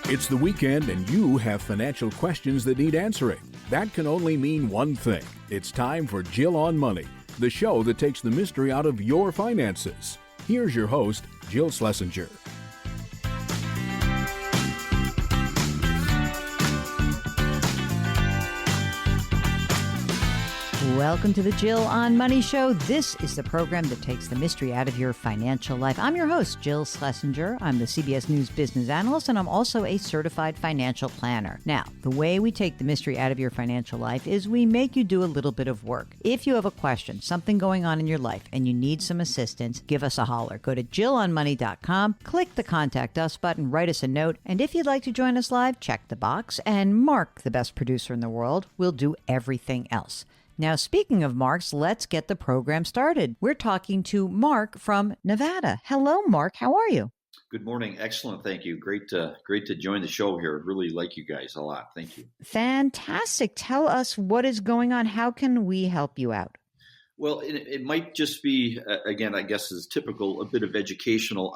It's the weekend and you have financial questions that need answering. That can only mean one thing. It's time for Jill on Money, the show that takes the mystery out of your finances. Here's your host, Jill Schlesinger. Welcome to the Jill on Money Show. This is the program that takes the mystery out of your financial life. I'm your host, Jill Schlesinger. I'm the CBS News business analyst, and I'm also a certified financial planner. Now, the way we take the mystery out of your financial life is we make you do a little bit of work. If you have a question, something going on in your life, and you need some assistance, give us a holler. Go to jillonmoney.com, click the Contact Us button, write us a note, and if you'd like to join us live, check the box, and Mark, the best producer in the world, will do everything else. Now, speaking of Marks, let's get the program started. We're talking to Mark from Nevada. Hello, Mark. How are you? Good morning. Excellent. Thank you. Great to join the show here. Really like you guys a lot. Thank you. Fantastic. Tell us what is going on. How can we help you out? Well, it might just be, again, I guess is typical, a bit of educational.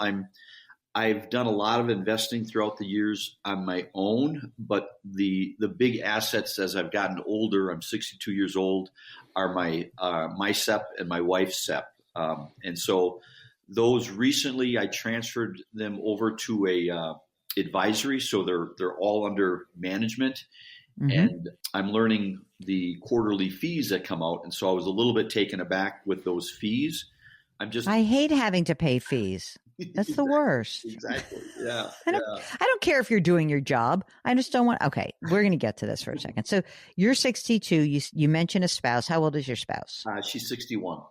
I've done a lot of investing throughout the years on my own, but the big assets as I've gotten older, I'm 62 years old, are my SEP and my wife's SEP. And so those recently I transferred them over to a advisory, so they're all under management. Mm-hmm. And I'm learning the quarterly fees that come out, and so I was a little bit taken aback with those fees. I hate having to pay fees. That's the worst. Exactly. Yeah. I don't care if you're doing your job. I just don't want. Okay, we're going to get to this for a second. So you're 62. You mentioned a spouse. How old is your spouse? She's 61.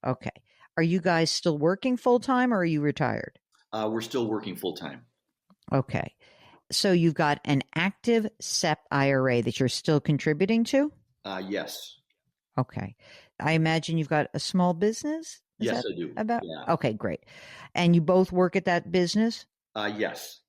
Okay. Are you guys still working full time, or are you retired? We're still working full time. Okay. So you've got an active SEP IRA that you're still contributing to? Yes. Okay. I imagine you've got a small business? Yes, I do. Yeah. Okay, great. And you both work at that business? Yes.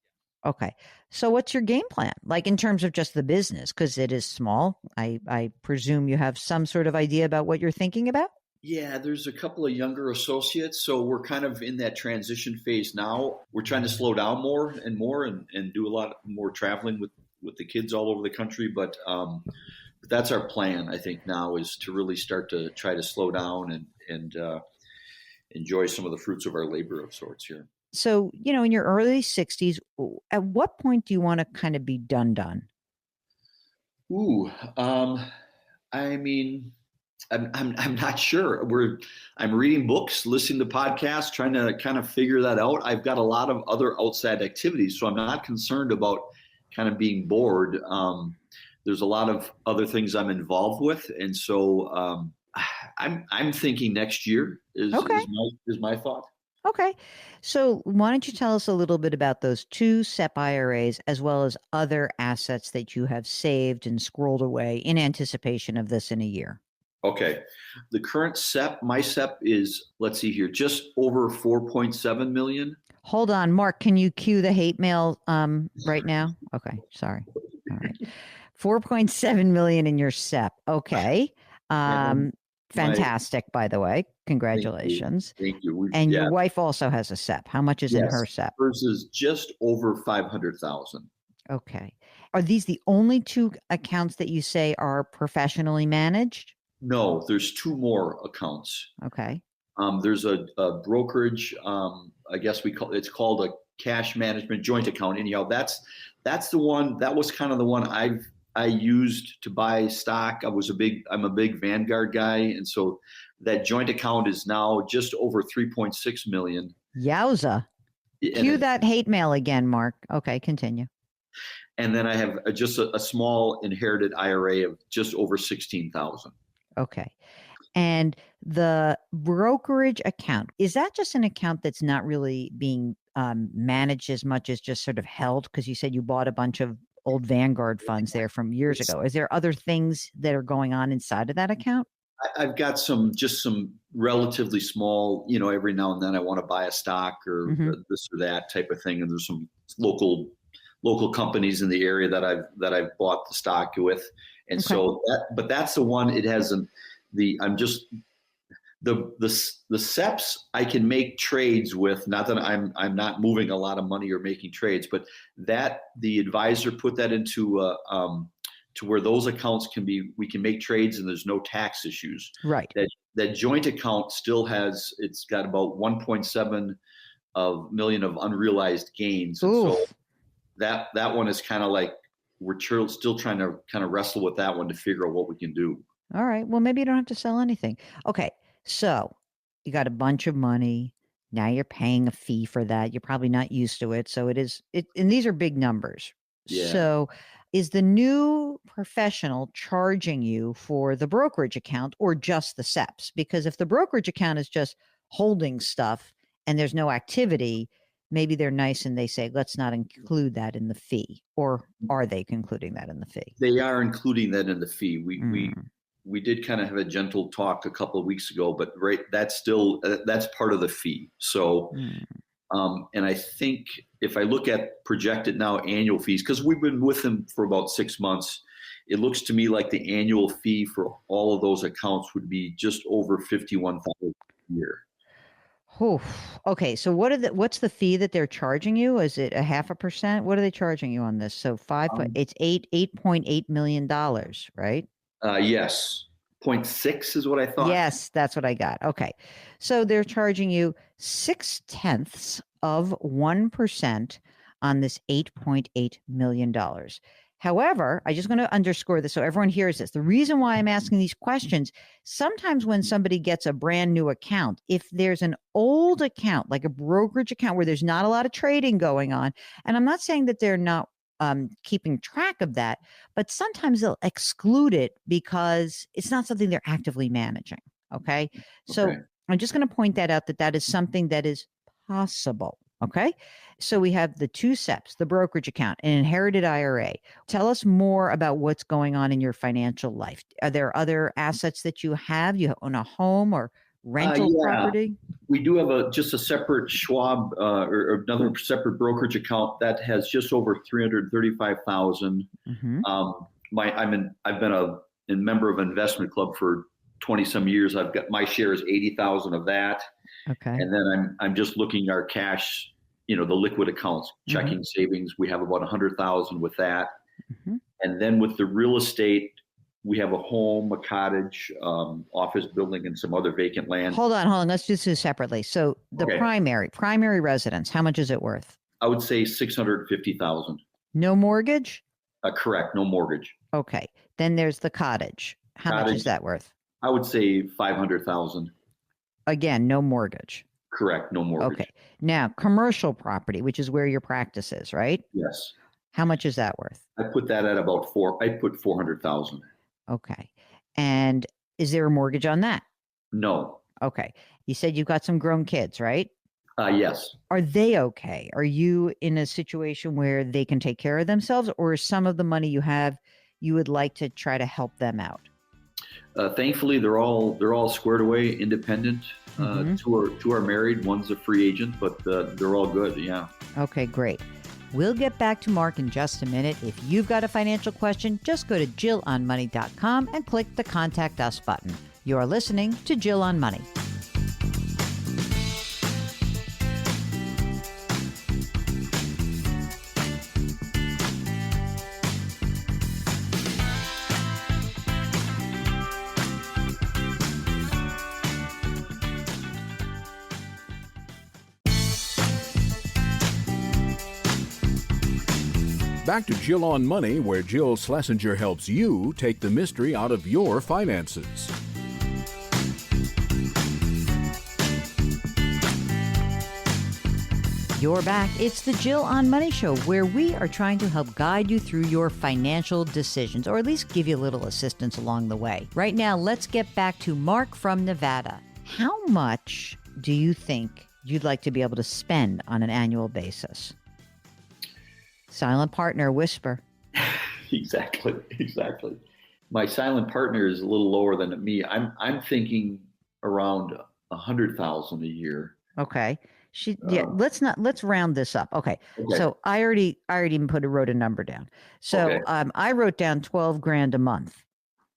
Okay. So what's your game plan, like in terms of just the business? Because it is small. I presume you have some sort of idea about what you're thinking about? Yeah, there's a couple of younger associates. So we're kind of in that transition phase now. We're trying to slow down more and do a lot more traveling with the kids all over the country. But that's our plan, I think, now is to really start to try to slow down and enjoy some of the fruits of our labor of sorts here. So, in your early 60s, at what point do you want to kind of be done? I mean, I'm not sure. I'm reading books, listening to podcasts, trying to kind of figure that out. I've got a lot of other outside activities, so I'm not concerned about kind of being bored. There's a lot of other things I'm involved with, and so I'm thinking next year is my thought. Okay. So why don't you tell us a little bit about those two SEP IRAs as well as other assets that you have saved and squirreled away in anticipation of this in a year? Okay. The current SEP, my SEP is, let's see here, just over 4.7 million. Hold on, Mark, can you cue the hate mail right now? Okay. Sorry. All right. 4.7 million in your SEP. Okay. Fantastic, by the way. Congratulations. Thank you. Your wife also has a SEP. How much is in her SEP? Hers is just over 500,000. Okay. Are these the only two accounts that you say are professionally managed? No, there's two more accounts. Okay. There's a brokerage. I guess it's called a cash management joint account. Anyhow, that's the one. That was kind of the one I used to buy stock. I'm a big Vanguard guy, and so that joint account is now just over 3.6 million. Yowza. Cue that hate mail again, Mark. Okay, continue. And then I have just a small inherited IRA of just over 16,000. Okay. And the brokerage account, is that just an account that's not really being managed as much as just sort of held? Because you said you bought a bunch of old Vanguard funds there from years ago. Is there other things that are going on inside of that account? I've got some relatively small, every now and then I want to buy a stock or this or that type of thing. And there's some local companies in the area that I've bought the stock with. And so but that's the one, it has The SEPs I can make trades with. Not that I'm not moving a lot of money or making trades, but that the advisor put that into to where those accounts we can make trades and there's no tax issues. Right. That joint account still it's got about 1.7 million of unrealized gains. And so that one is kind of like we're still trying to kind of wrestle with that one to figure out what we can do. All right. Well, maybe you don't have to sell anything. Okay. So you got a bunch of money. Now you're paying a fee for that. You're probably not used to it. So and these are big numbers. Yeah. So is the new professional charging you for the brokerage account or just the SEPs? Because if the brokerage account is just holding stuff and there's no activity, maybe they're nice and they say, let's not include that in the fee. Or are they including that in the fee? They are including that in the fee. We did kind of have a gentle talk a couple of weeks ago, but that's part of the fee. So, and I think if I look at projected now annual fees, because we've been with them for about 6 months, it looks to me like the annual fee for all of those accounts would be just over $51,000 a year. Okay. So what's the fee that they're charging you? Is it 0.5%? What are they charging you on this? So it's $8.8 million, right? Yes. 0.6 is what I thought. Yes, that's what I got. Okay. So they're charging you 0.6% on this $8.8 million. However, I just want to underscore this so everyone hears this. The reason why I'm asking these questions, sometimes when somebody gets a brand new account, if there's an old account, like a brokerage account where there's not a lot of trading going on, and I'm not saying that they're not keeping track of that, but sometimes they'll exclude it because it's not something they're actively managing. Okay. So I'm just going to point that out, that is something that is possible. Okay. So we have the two SEPs, the brokerage account, an inherited IRA. Tell us more about what's going on in your financial life. Are there other assets that you have? You own a home or rental property? We do have just a separate Schwab or another separate brokerage account that has just over $335,000. I've been a member of an investment club for 20 some years. I've got my share is 80,000 of that. Okay. And then I'm just looking at our cash, the liquid accounts, checking savings. We have about 100,000 with that. And then with the real estate, we have a home, a cottage, office building, and some other vacant land. Hold on. Let's do this separately. So the primary residence, how much is it worth? I would say $650,000. No mortgage? Correct. No mortgage. Okay. Then there's the cottage. How much is that worth? I would say $500,000. Again, no mortgage. Correct. No mortgage. Okay. Now, commercial property, which is where your practice is, right? Yes. How much is that worth? I put that at about I put $400,000. Okay. And is there a mortgage on that? No. Okay. You said you've got some grown kids, right? Yes. Are they okay? Are you in a situation where they can take care of themselves, or is some of the money you have, you would like to try to help them out? Thankfully, they're all squared away, independent. Two are married. One's a free agent, but they're all good. Yeah. Okay, great. We'll get back to Mark in just a minute. If you've got a financial question, just go to JillOnMoney.com and click the Contact Us button. You're listening to Jill on Money. Back to Jill on Money, where Jill Schlesinger helps you take the mystery out of your finances. You're back. It's the Jill on Money Show, where we are trying to help guide you through your financial decisions, or at least give you a little assistance along the way. Right now, let's get back to Mark from Nevada. How much do you think you'd like to be able to spend on an annual basis? Silent partner, whisper. Exactly. My silent partner is a little lower than me. I'm thinking around 100,000 a year. Okay. Let's round this up. Okay. So I already wrote a number down. So I wrote down 12 grand a month.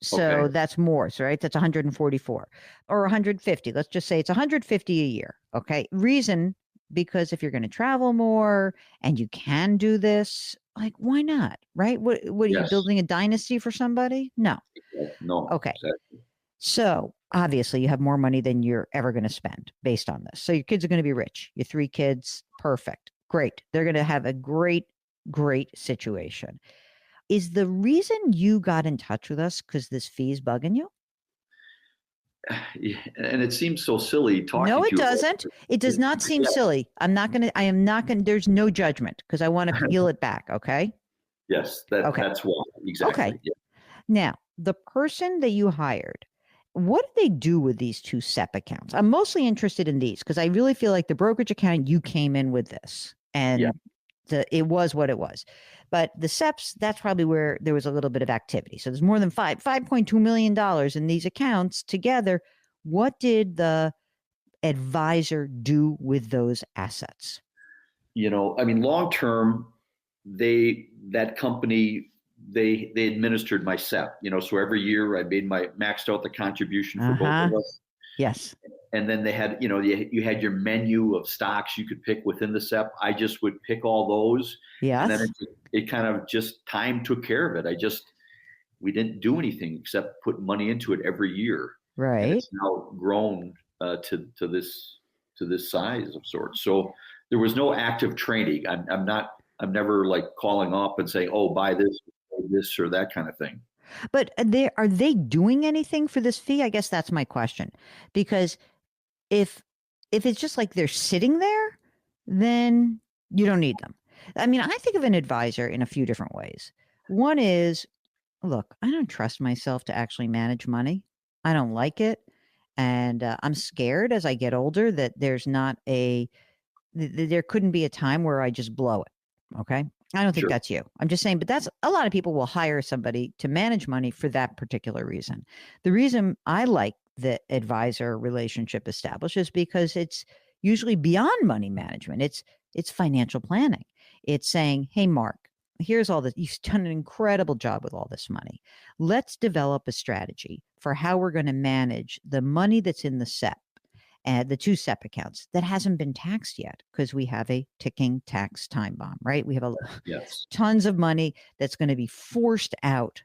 So Okay. that's more, so, right? That's 144 or 150. Let's just say it's 150 a year. Okay. Reason, because if you're going to travel more and you can do this, like, why not? Right? What are you Yes. building a dynasty for somebody? No. No. Okay. Exactly. So obviously you have more money than you're ever going to spend based on this. So your kids are going to be rich. Your 3 kids, perfect. Great. They're going to have a great, great situation. Is the reason you got in touch with us because this fee is bugging you? Yeah, and it seems so silly No, talking it to you doesn't. about It does it. not seem Yeah. silly. I am not going to, there's no judgment because I want to peel it back. Okay. Yes, Okay. that's why. Okay. Exactly. Yeah. Now, the person that you hired, what do they do with these 2 SEP accounts? I'm mostly interested in these because I really feel like the brokerage account, you came in with this Yeah. and it was what it was. But the SEPs, that's probably where there was a little bit of activity. So there's more than $5.2 million in these accounts together. What did the advisor do with those assets? I mean, long term, that company they administered my SEP. So every year I made my maxed out the contribution for both Uh-huh. of us, Yes. and then they had you had your menu of stocks you could pick within the SEP. I just would pick all those, and then Yes. it kind of just time took care of it. We didn't do anything except put money into it every year, and Right. it's now grown to this size of sorts. So there was no active training. I'm never like calling up and saying, "Oh, buy this or that kind of thing." But are they doing anything for this fee? I guess that's my question. Because if it's just like they're sitting there, then you don't need them. I mean, I think of an advisor in a few different ways. One is, look, I don't trust myself to actually manage money. I don't like it, and I'm scared as I get older that there couldn't be a time where I just blow it. Okay. I don't think Sure, that's you. I'm just saying, but that's a lot of people will hire somebody to manage money for that particular reason. The reason I like the advisor relationship established is because it's usually beyond money management. It's financial planning. It's saying, hey, Mark, here's all this. You've done an incredible job with all this money. Let's develop a strategy for how we're going to manage the money that's in the SEP and the 2 SEP accounts that hasn't been taxed yet because we have a ticking tax time bomb, right? We have yes, tons of money that's going to be forced out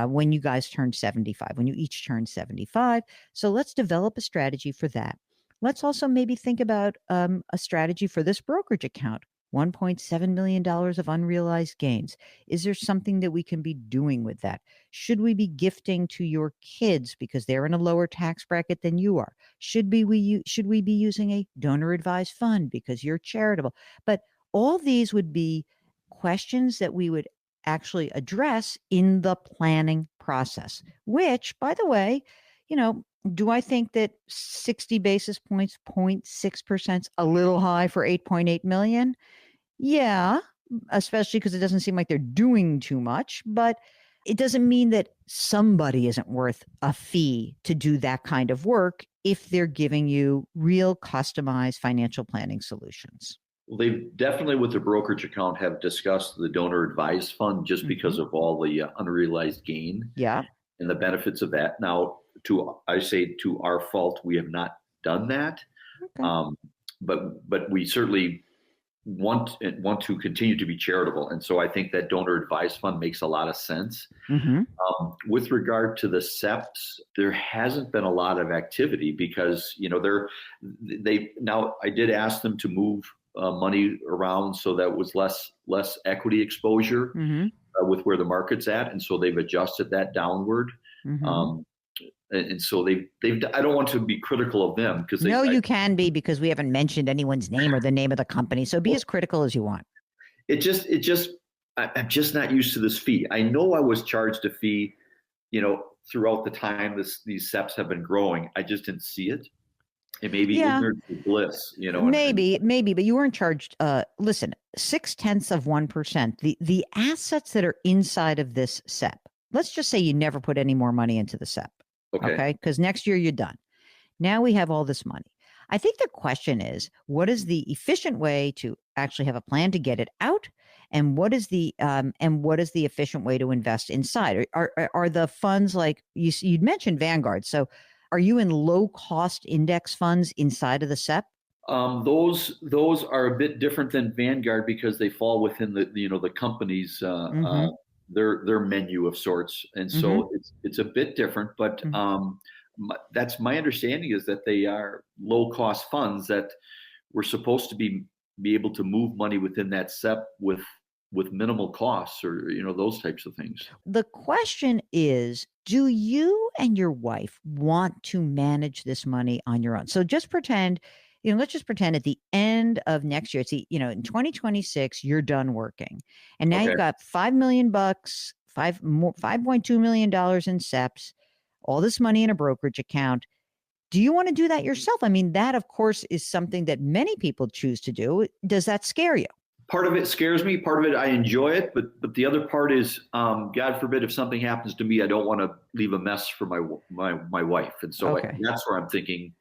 when you guys turn 75, when you each turn 75. So let's develop a strategy for that. Let's also maybe think about a strategy for this brokerage account. $1.7 million of unrealized gains. Is there something that we can be doing with that? Should we be gifting to your kids because they're in a lower tax bracket than you are? Should we be using a donor advised fund because you're charitable? But all these would be questions that we would actually address in the planning process, which, by the way, do I think that 60 basis points, 0.6% is a little high for 8.8 million? Yeah, especially because it doesn't seem like they're doing too much, but it doesn't mean that somebody isn't worth a fee to do that kind of work if they're giving you real customized financial planning solutions. well, they've definitely with the brokerage account have discussed the donor advised fund just because Mhm. of all the unrealized gain Yeah. and the benefits of that. Now, to our fault, we have not done that, Okay. um, but we certainly want to continue to be charitable, and so I think that donor advised fund makes a lot of sense. Mm-hmm. With regard to the SEPs, there hasn't been a lot of activity because they now I did ask them to move money around so that was less equity exposure Mm-hmm. with where the market's at, and so they've adjusted that downward. Mm-hmm. Um, and so they've I don't want to be critical of them because No, you can be because we haven't mentioned anyone's name or the name of the company. So be as critical as you want. I'm just not used to this fee. I know I was charged a fee, throughout the time these SEPs have been growing. I just didn't see it. It may be Yeah, ignorance is bliss, and maybe, but you weren't charged. Listen, 0.6%. The assets that are inside of this SEP. Let's just say you never put any more money into the SEP. okay. Okay. Because next year you're done. Now we have all this money. I think the question is, what is the efficient way to actually have a plan to get it out? And what is the efficient way to invest inside? Are the funds like you'd mentioned Vanguard? So, are you in low cost index funds inside of the SEP? Those are a bit different than Vanguard because they fall within the company's Mm-hmm. their menu of sorts, and Mm-hmm. so it's a bit different. But Mm-hmm. that's my understanding is that they are low cost funds that we're supposed to be able to move money within that SEP with minimal costs or those types of things. The question is, do you and your wife want to manage this money on your own? So just pretend, let's just pretend at the end of next year, in 2026, you're done working. And now Okay. you've got $5 million, 5.2 million dollars in SEPs, all this money in a brokerage account. Do you want to do that yourself? I mean, that of course is something that many people choose to do. Does that scare you? Part of it scares me. Part of it I enjoy it, but the other part is, God forbid, if something happens to me, I don't want to leave a mess for my wife, and so Okay. that's where I'm thinking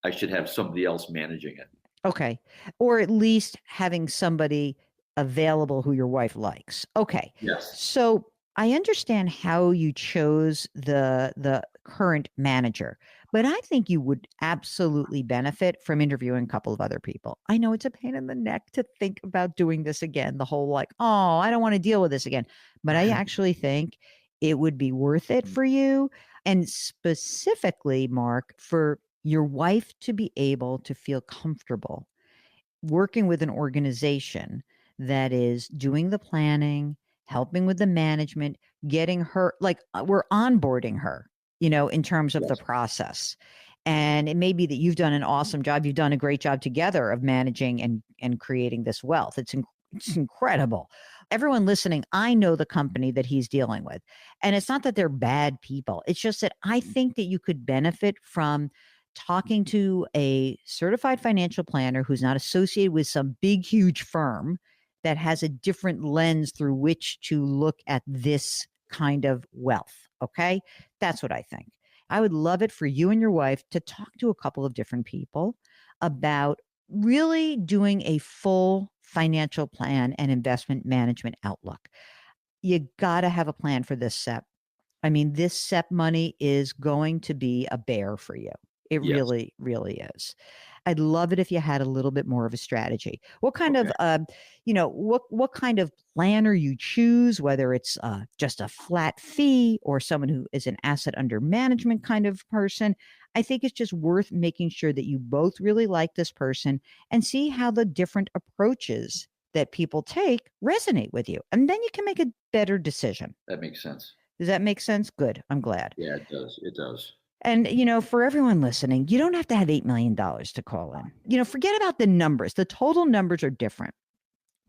I should have somebody else managing it. Okay. Or at least having somebody available who your wife likes. Okay. Yes. So I understand how you chose the current manager, but I think you would absolutely benefit from interviewing a couple of other people. I know it's a pain in the neck to think about doing this again, the whole like, oh, I don't want to deal with this again. But I actually think it would be worth it for you. And specifically, Mark, for your wife to be able to feel comfortable working with an organization that is doing the planning, helping with the management, getting her like we're onboarding her, in terms of the Yes. process. And it may be that you've done an awesome job. You've done a great job together of managing and creating this wealth. It's incredible. Everyone listening, I know the company that he's dealing with. And it's not that they're bad people. It's just that I think that you could benefit from talking to a certified financial planner who's not associated with some big, huge firm that has a different lens through which to look at this kind of wealth. Okay. That's what I think. I would love it for you and your wife to talk to a couple of different people about really doing a full financial plan and investment management outlook. You got to have a plan for this SEP. I mean, this SEP money is going to be a bear for you. It Yes. really, really is. I'd love it if you had a little bit more of a strategy. What kind Okay. of, what kind of planner you choose, whether it's just a flat fee or someone who is an asset under management kind of person. I think it's just worth making sure that you both really like this person and see how the different approaches that people take resonate with you. And then you can make a better decision. That makes sense. Does that make sense? Good. I'm glad. Yeah, it does. It does. And, for everyone listening, you don't have to have $8 million to call in. Forget about the numbers. The total numbers are different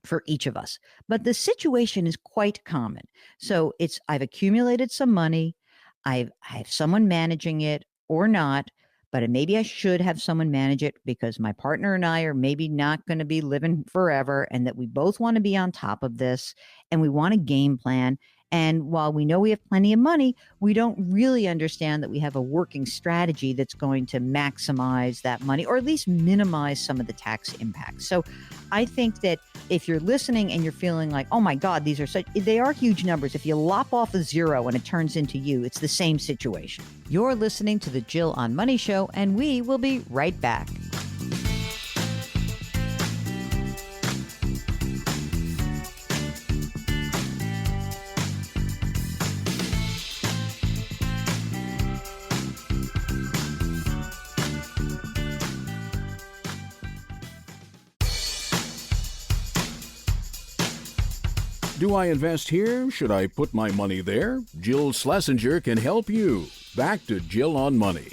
for each of us, but the situation is quite common. So I've accumulated some money. I have someone managing it or not, but maybe I should have someone manage it because my partner and I are maybe not going to be living forever and that we both want to be on top of this and we want a game plan. And while we know we have plenty of money, we don't really understand that we have a working strategy that's going to maximize that money or at least minimize some of the tax impacts. So I think that if you're listening and you're feeling like, oh my God, they are huge numbers. If you lop off a zero and it turns into you, it's the same situation. You're listening to the Jill on Money Show, and we will be right back. Do I invest here? Should I put my money there? Jill Schlesinger can help you. Back to Jill on Money.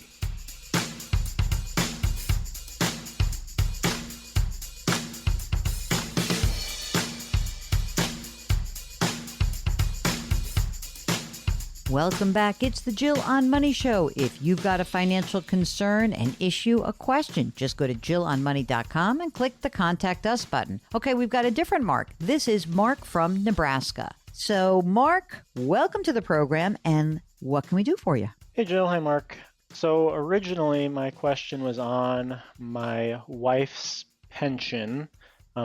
Welcome back. It's the Jill on Money Show. If you've got a financial concern, an issue, a question, just go to JillOnMoney.com and click the Contact Us button. Okay, we've got a different Mark. This is Mark from Nebraska. So, Mark, welcome to the program, and what can we do for you? Hey, Jill. Hi, Mark. So originally, my question was on my wife's pension.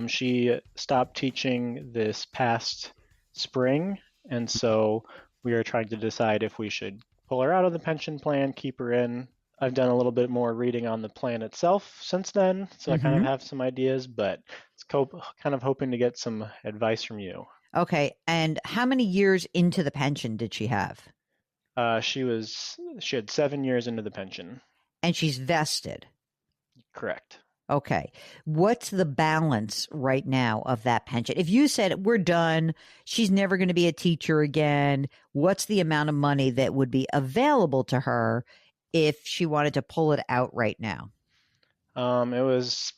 She stopped teaching this past spring, and so we are trying to decide if we should pull her out of the pension plan, keep her in. I've done a little bit more reading on the plan itself since then, so I kind of Mm-hmm. have some ideas, but it's kind of hoping to get some advice from you. Okay. And how many years into the pension did she have? She had 7 years into the pension. And she's vested. Correct. Okay. What's the balance right now of that pension? If you said we're done, she's never going to be a teacher again, what's the amount of money that would be available to her if she wanted to pull it out right now? It was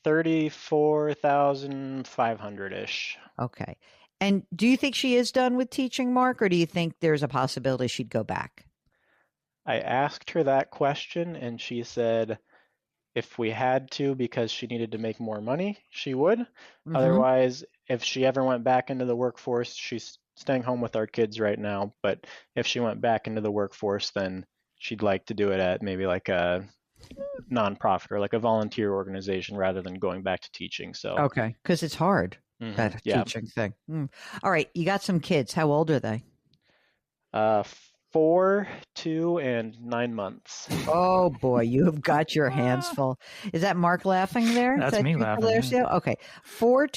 34,500-ish. Okay. And do you think she is done with teaching, Mark, or do you think there's a possibility she'd go back? I asked her that question, and she said if we had to, because she needed to make more money, she would. Mm-hmm. Otherwise, if she ever went back into the workforce, she's staying home with our kids right now. But if she went back into the workforce, then she'd like to do it at maybe like a nonprofit or like a volunteer organization rather than going back to teaching. So Okay. Because it's hard, that yeah. teaching thing. All right. You got some kids. How old are they? 4, 2, and 9 months. Oh boy, you have got your hands full. Is that Mark laughing there? That's me laughing. Yeah. Okay.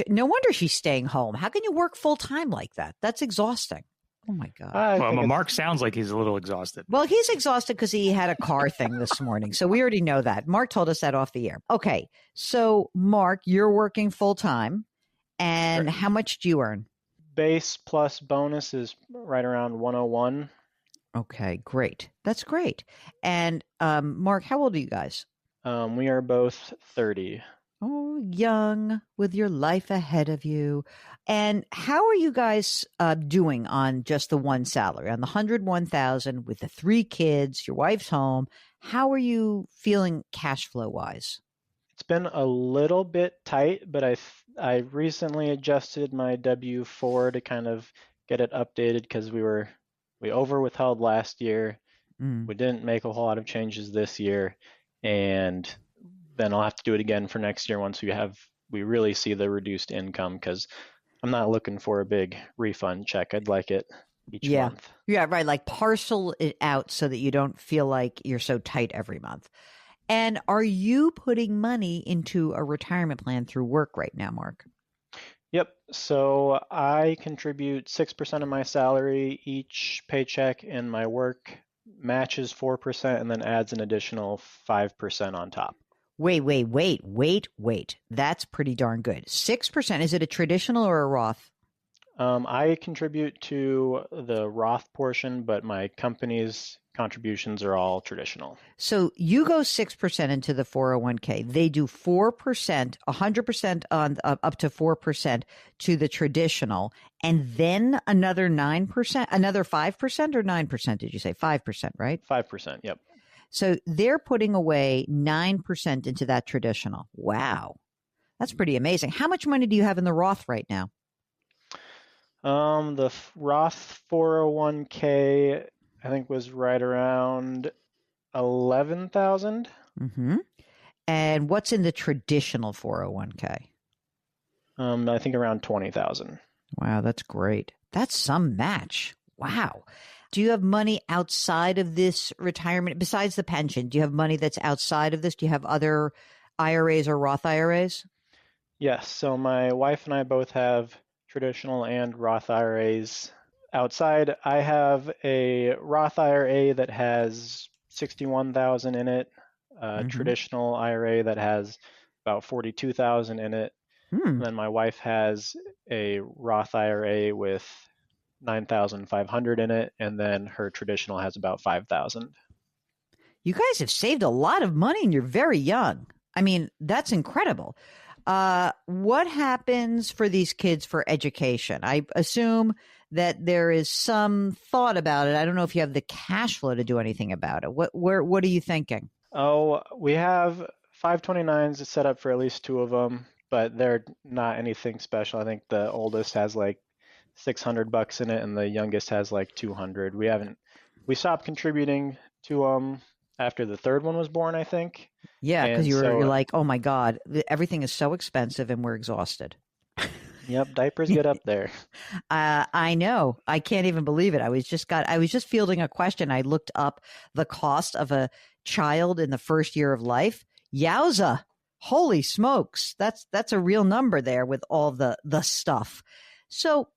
No wonder she's staying home. How can you work full time like that? That's exhausting. Oh my God. Well, Mark sounds like he's a little exhausted. Well, he's exhausted because he had a car thing this morning. So we already know that. Mark told us that off the air. Okay. So Mark, you're working full time. And Correct. How much do you earn? Base plus bonus is right around 101. Okay, great. That's great. And Mark, how old are you guys? We are both 30. Oh, young with your life ahead of you. And how are you guys doing on just the one salary, on the 101,000 with the 3 kids, your wife's home? How are you feeling cash flow wise? It's been a little bit tight, but I recently adjusted my W-4 to kind of get it updated because we over withheld last year. We didn't make a whole lot of changes this year, and then I'll have to do it again for next year once we really see the reduced income, because I'm not looking for a big refund check. I'd like it each month. Yeah, right. Like parcel it out so that you don't feel like you're so tight every month. And are you putting money into a retirement plan through work right now, Mark? Yep. So I contribute 6% of my salary each paycheck, and my work matches 4% and then adds an additional 5% on top. Wait. That's pretty darn good. 6%. Is it a traditional or a Roth? I contribute to the Roth portion, but my company's contributions are all traditional. So you go 6% into the 401k. They do 4%, 100% on up to 4% to the traditional, and then another 9%, another 5% or 9%. Did you say 5%, right? 5%, yep. So they're putting away 9% into that traditional. Wow. That's pretty amazing. How much money do you have in the Roth right now? The Roth 401k, I think, was right around 11,000. Mm-hmm. And what's in the traditional 401k? I think around 20,000. Wow, that's great. That's some match. Wow. Do you have money outside of this retirement, besides the pension? Do you have money that's outside of this? Do you have other IRAs or Roth IRAs? Yes. So my wife and I both have traditional and Roth IRAs. Outside, I have a Roth IRA that has 61,000 in it, a traditional IRA that has about 42,000 in it. And then my wife has a Roth IRA with 9,500 in it, and then her traditional has about 5,000. You guys have saved a lot of money and you're very young. I mean, that's incredible. What happens for these kids for education? I assume that there is some thought about it. I don't know if you have the cash flow to do anything about it. What are you thinking? Oh, we have 529s set up for at least 2 of them, but they're not anything special. I think the oldest has like $600 in it, and the youngest has like 200. We stopped contributing to them after the third one was born, I think. Yeah, because And you're so, like, oh my God, everything is so expensive and we're exhausted. yep, diapers get up there. I know. I can't even believe it. I was just fielding a question. I looked up the cost of a child in the first year of life. Yowza. Holy smokes. That's a real number there with all the stuff. So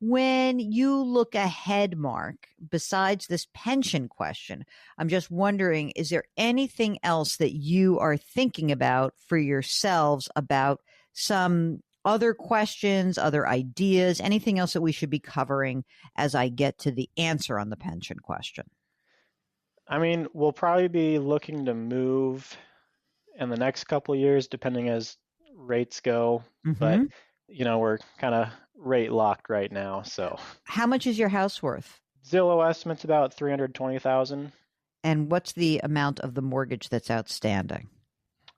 when you look ahead, Mark, besides this pension question, I'm just wondering, is there anything else that you are thinking about for yourselves about some other questions, other ideas, anything else that we should be covering as I get to the answer on the pension question? I mean, we'll probably be looking to move in the next couple of years, depending as rates go. But, Mm-hmm. we're kind of rate locked right now. So How much is your house worth? Zillow estimates about 320,000. And what's the amount of the mortgage that's outstanding?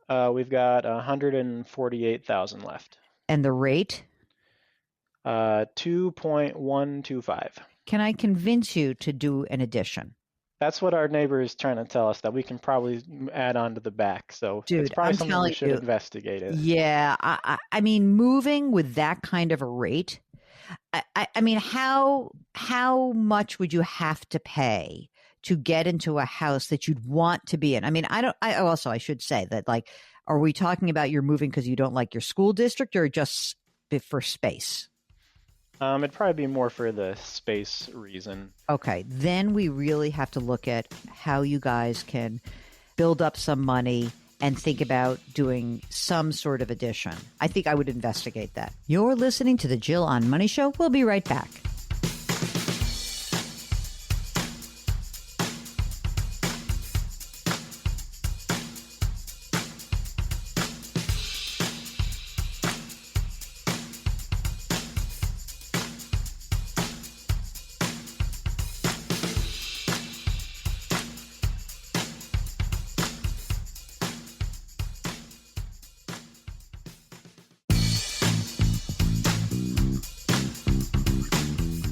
We've got 148,000 left. And the rate? 2.125. Can I convince you to do an addition? That's what our neighbor is trying to tell us, that we can probably add on to the back. So it's Dude, probably I'm something telling we should you, investigate it. yeah. I mean, moving with that kind of a rate, I mean, how much would you have to pay to get into a house that you'd want to be in? I mean, I should say that, like, are we talking about you're moving because you don't like your school district or just for space? It'd probably be more for the space reason. Okay, then we really have to look at how you guys can build up some money and think about doing some sort of addition. I think I would investigate that. You're listening to the Jill on Money Show. We'll be right back.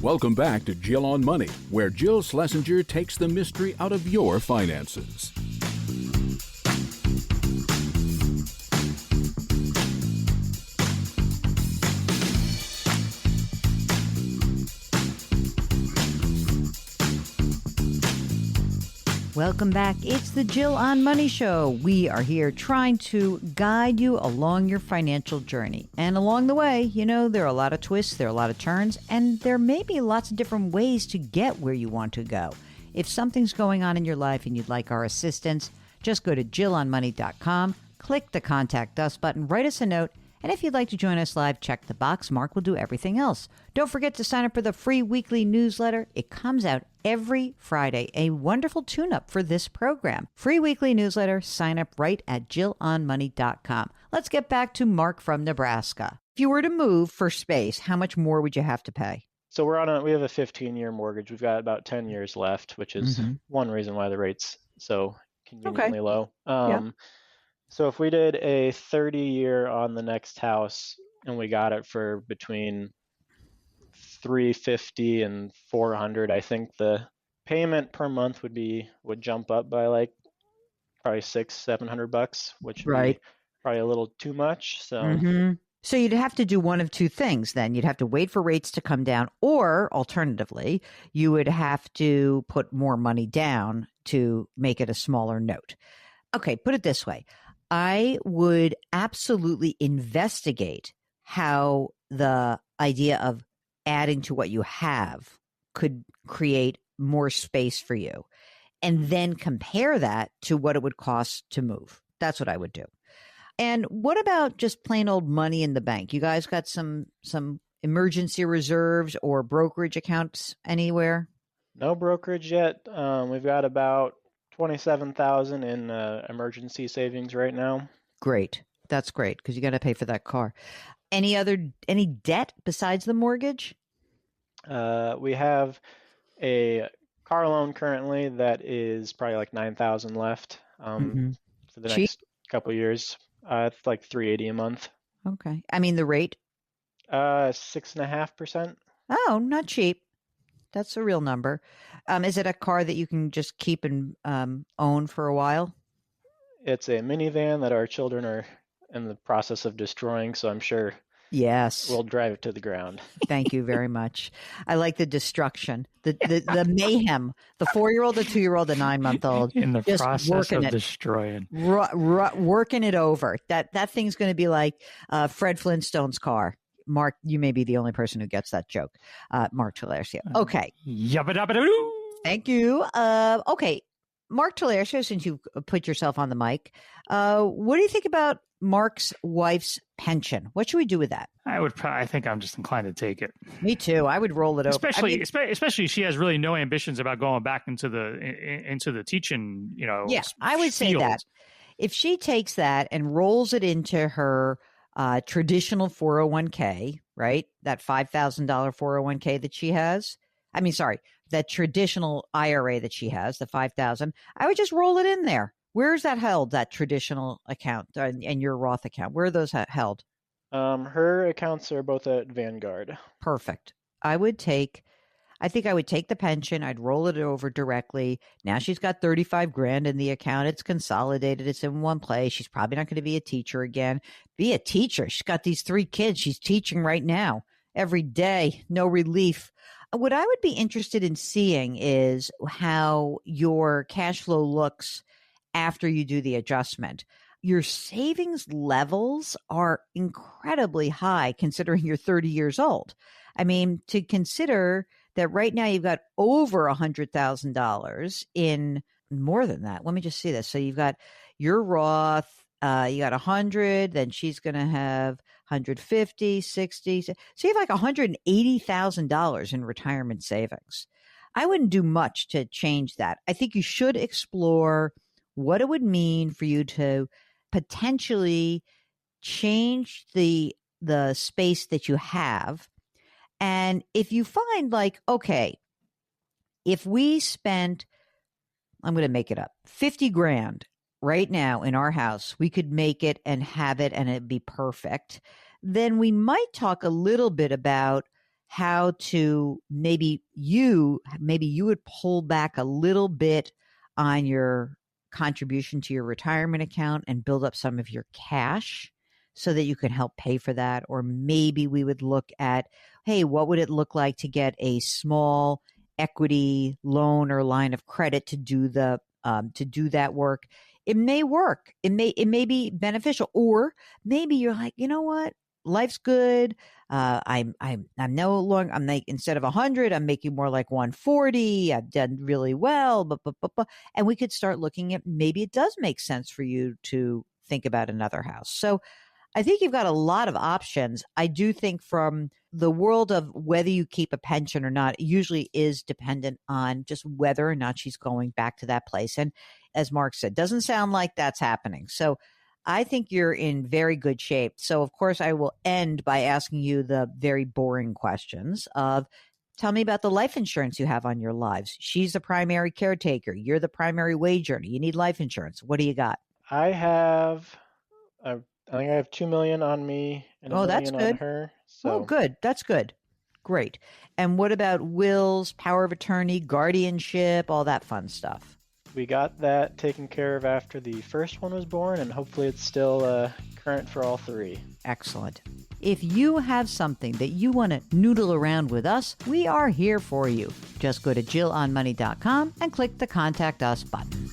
Welcome back to Jill on Money, where Jill Schlesinger takes the mystery out of your finances. Welcome back. It's the Jill on Money Show. We are here trying to guide you along your financial journey. And along the way, there are a lot of twists, there are a lot of turns, and there may be lots of different ways to get where you want to go. If something's going on in your life and you'd like our assistance, just go to jillonmoney.com, click the Contact Us button, write us a note, and if you'd like to join us live, check the box. Mark will do everything else. Don't forget to sign up for the free weekly newsletter. It comes out every Friday, a wonderful tune-up for this program. Free weekly newsletter. Sign up right at jillonmoney.com. Let's get back to Mark from Nebraska. If you were to move for space, how much more would you have to pay? So we have a 15-year mortgage. We've got about 10 years left, which is one reason why the rate's so conveniently low. So if we did a 30-year on the next house and we got it for between $350 and $400, I think the payment per month would jump up by like probably $600-700, which would be probably a little too much. So So you'd have to do one of two things then. You'd have to wait for rates to come down, or alternatively, you would have to put more money down to make it a smaller note. Okay, put it this way. I would absolutely investigate how the idea of adding to what you have could create more space for you, and then compare that to what it would cost to move. That's what I would do. And what about just plain old money in the bank? You guys got some emergency reserves or brokerage accounts anywhere? No brokerage yet. We've got about 27,000 in emergency savings right now. Great. That's great because you got to pay for that car. Any debt besides the mortgage? We have a car loan currently that is probably like 9,000 left for the next couple of years. It's like $380 a month. Okay. I mean the rate? 6.5%. Oh, not cheap. That's a real number. Is it a car that you can just keep and own for a while? It's a minivan that our children are in the process of destroying, so I'm sure Yes. we'll drive it to the ground. Thank you very much. I like the destruction, the mayhem. The 4-year-old, the 2-year-old, the 9-month-old, In the just process working of it, destroying. working it over. That thing's going to be like Fred Flintstone's car. Mark, you may be the only person who gets that joke. Mark Talercio. Okay. Yabba dabba doo. Thank you. Okay. Mark Talercio, since you put yourself on the mic, what do you think about Mark's wife's pension? What should we do with that? I think I'm just inclined to take it. Me too. I would roll it over. Especially she has really no ambitions about going back into the teaching, Yeah, I would say field. that. If she takes that and rolls it into her traditional 401k, right? That $5,000 401k that she has. I mean, sorry, that traditional IRA that she has, the 5,000. I would just roll it in there. Where is that held? That traditional account and your Roth account. Where are those held? Her accounts are both at Vanguard. Perfect. I think I would take the pension. I'd roll it over directly. Now she's got 35 grand in the account. It's consolidated. It's in one place. She's probably not going to be a teacher again. Be a teacher. She's got these 3 kids. She's teaching right now every day. No relief. What I would be interested in seeing is how your cash flow looks after you do the adjustment. Your savings levels are incredibly high considering you're 30 years old. I mean, to consider that right now you've got over $100,000 in more than that. Let me just see this. So you've got your Roth, you got 100, then she's going to have 150, 60. So you have like $180,000 in retirement savings. I wouldn't do much to change that. I think you should explore what it would mean for you to potentially change the space that you have. And if you find like, okay, if we spent, I'm going to make it up, 50 grand right now in our house, we could make it and have it and it'd be perfect. Then we might talk a little bit about how to maybe you would pull back a little bit on your contribution to your retirement account and build up some of your cash so that you can help pay for that. Or maybe we would look at, hey, what would it look like to get a small equity loan or line of credit to do that work? It may work. It may be beneficial. Or maybe you're like, you know what? Life's good. I'm no longer, I'm like, instead of 100, I'm making more like 140. I've done really well. And we could start looking at, maybe it does make sense for you to think about another house. So I think you've got a lot of options. I do think from the world of whether you keep a pension or not, it usually is dependent on just whether or not she's going back to that place. And as Mark said, doesn't sound like that's happening. So I think you're in very good shape. So of course I will end by asking you the very boring questions of, tell me about the life insurance you have on your lives. She's the primary caretaker. You're the primary wage earner. You need life insurance. What do you got? I think I have 2 million on me and a that's million good. on her. So good. That's good. Great. And what about wills, power of attorney, guardianship, all that fun stuff? We got that taken care of after the first one was born, and hopefully it's still current for all 3. Excellent. If you have something that you want to noodle around with us, we are here for you. Just go to JillOnMoney.com and click the Contact Us button.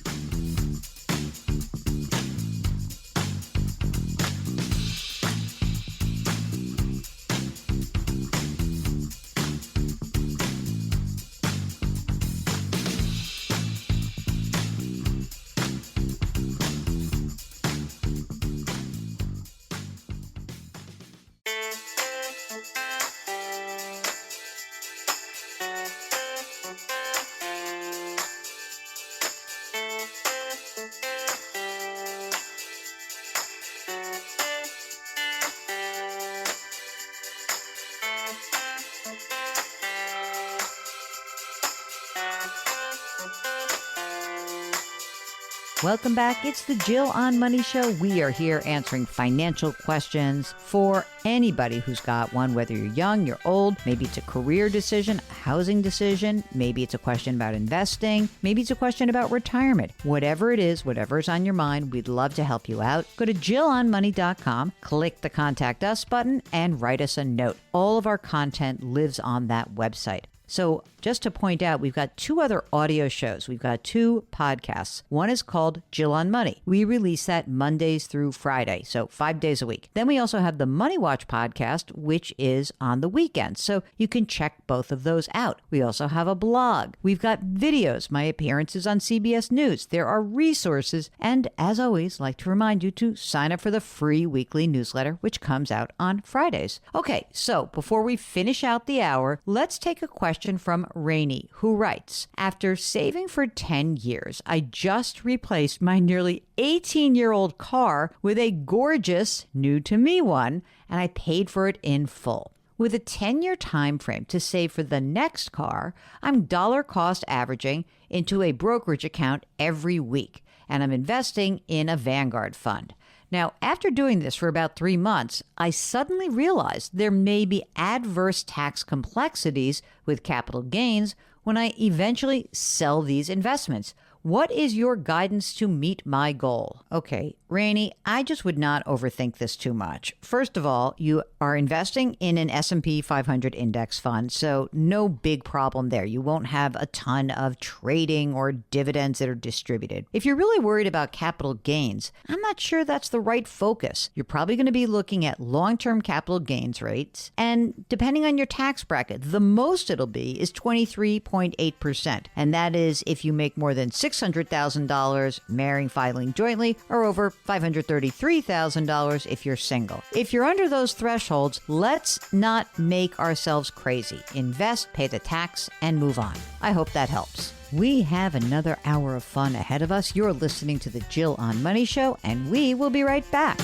Welcome back. It's the Jill on Money Show. We are here answering financial questions for anybody who's got one, whether you're young, you're old, maybe it's a career decision, a housing decision, maybe it's a question about investing, maybe it's a question about retirement. Whatever it is, whatever's on your mind, we'd love to help you out. Go to JillOnMoney.com, click the Contact Us button, and write us a note. All of our content lives on that website. So just to point out, we've got two other audio shows. We've got two podcasts. One is called Jill on Money. We release that Mondays through Friday, so 5 days a week. Then we also have the Money Watch podcast, which is on the weekends. So you can check both of those out. We also have a blog. We've got videos, my appearances on CBS News. There are resources. And as always, like to remind you to sign up for the free weekly newsletter, which comes out on Fridays. Okay, so before we finish out the hour, let's take a question from Rainey, who writes, after saving for 10 years, I just replaced my nearly 18-year-old car with a gorgeous, new-to-me one, and I paid for it in full. With a 10-year time frame to save for the next car, I'm dollar cost averaging into a brokerage account every week, and I'm investing in a Vanguard fund. Now, after doing this for about 3 months, I suddenly realized there may be adverse tax complexities with capital gains when I eventually sell these investments. What is your guidance to meet my goal? Okay, Rainey, I just would not overthink this too much. First of all, you are investing in an S&P 500 index fund, so no big problem there. You won't have a ton of trading or dividends that are distributed. If you're really worried about capital gains, I'm not sure that's the right focus. You're probably going to be looking at long-term capital gains rates, and depending on your tax bracket, the most it'll be is 23.8%, and that is if you make more than $600,000 marrying, filing jointly, or over $533,000 if you're single. If you're under those thresholds, let's not make ourselves crazy. Invest, pay the tax, and move on. I hope that helps. We have another hour of fun ahead of us. You're listening to the Jill on Money Show, and we will be right back.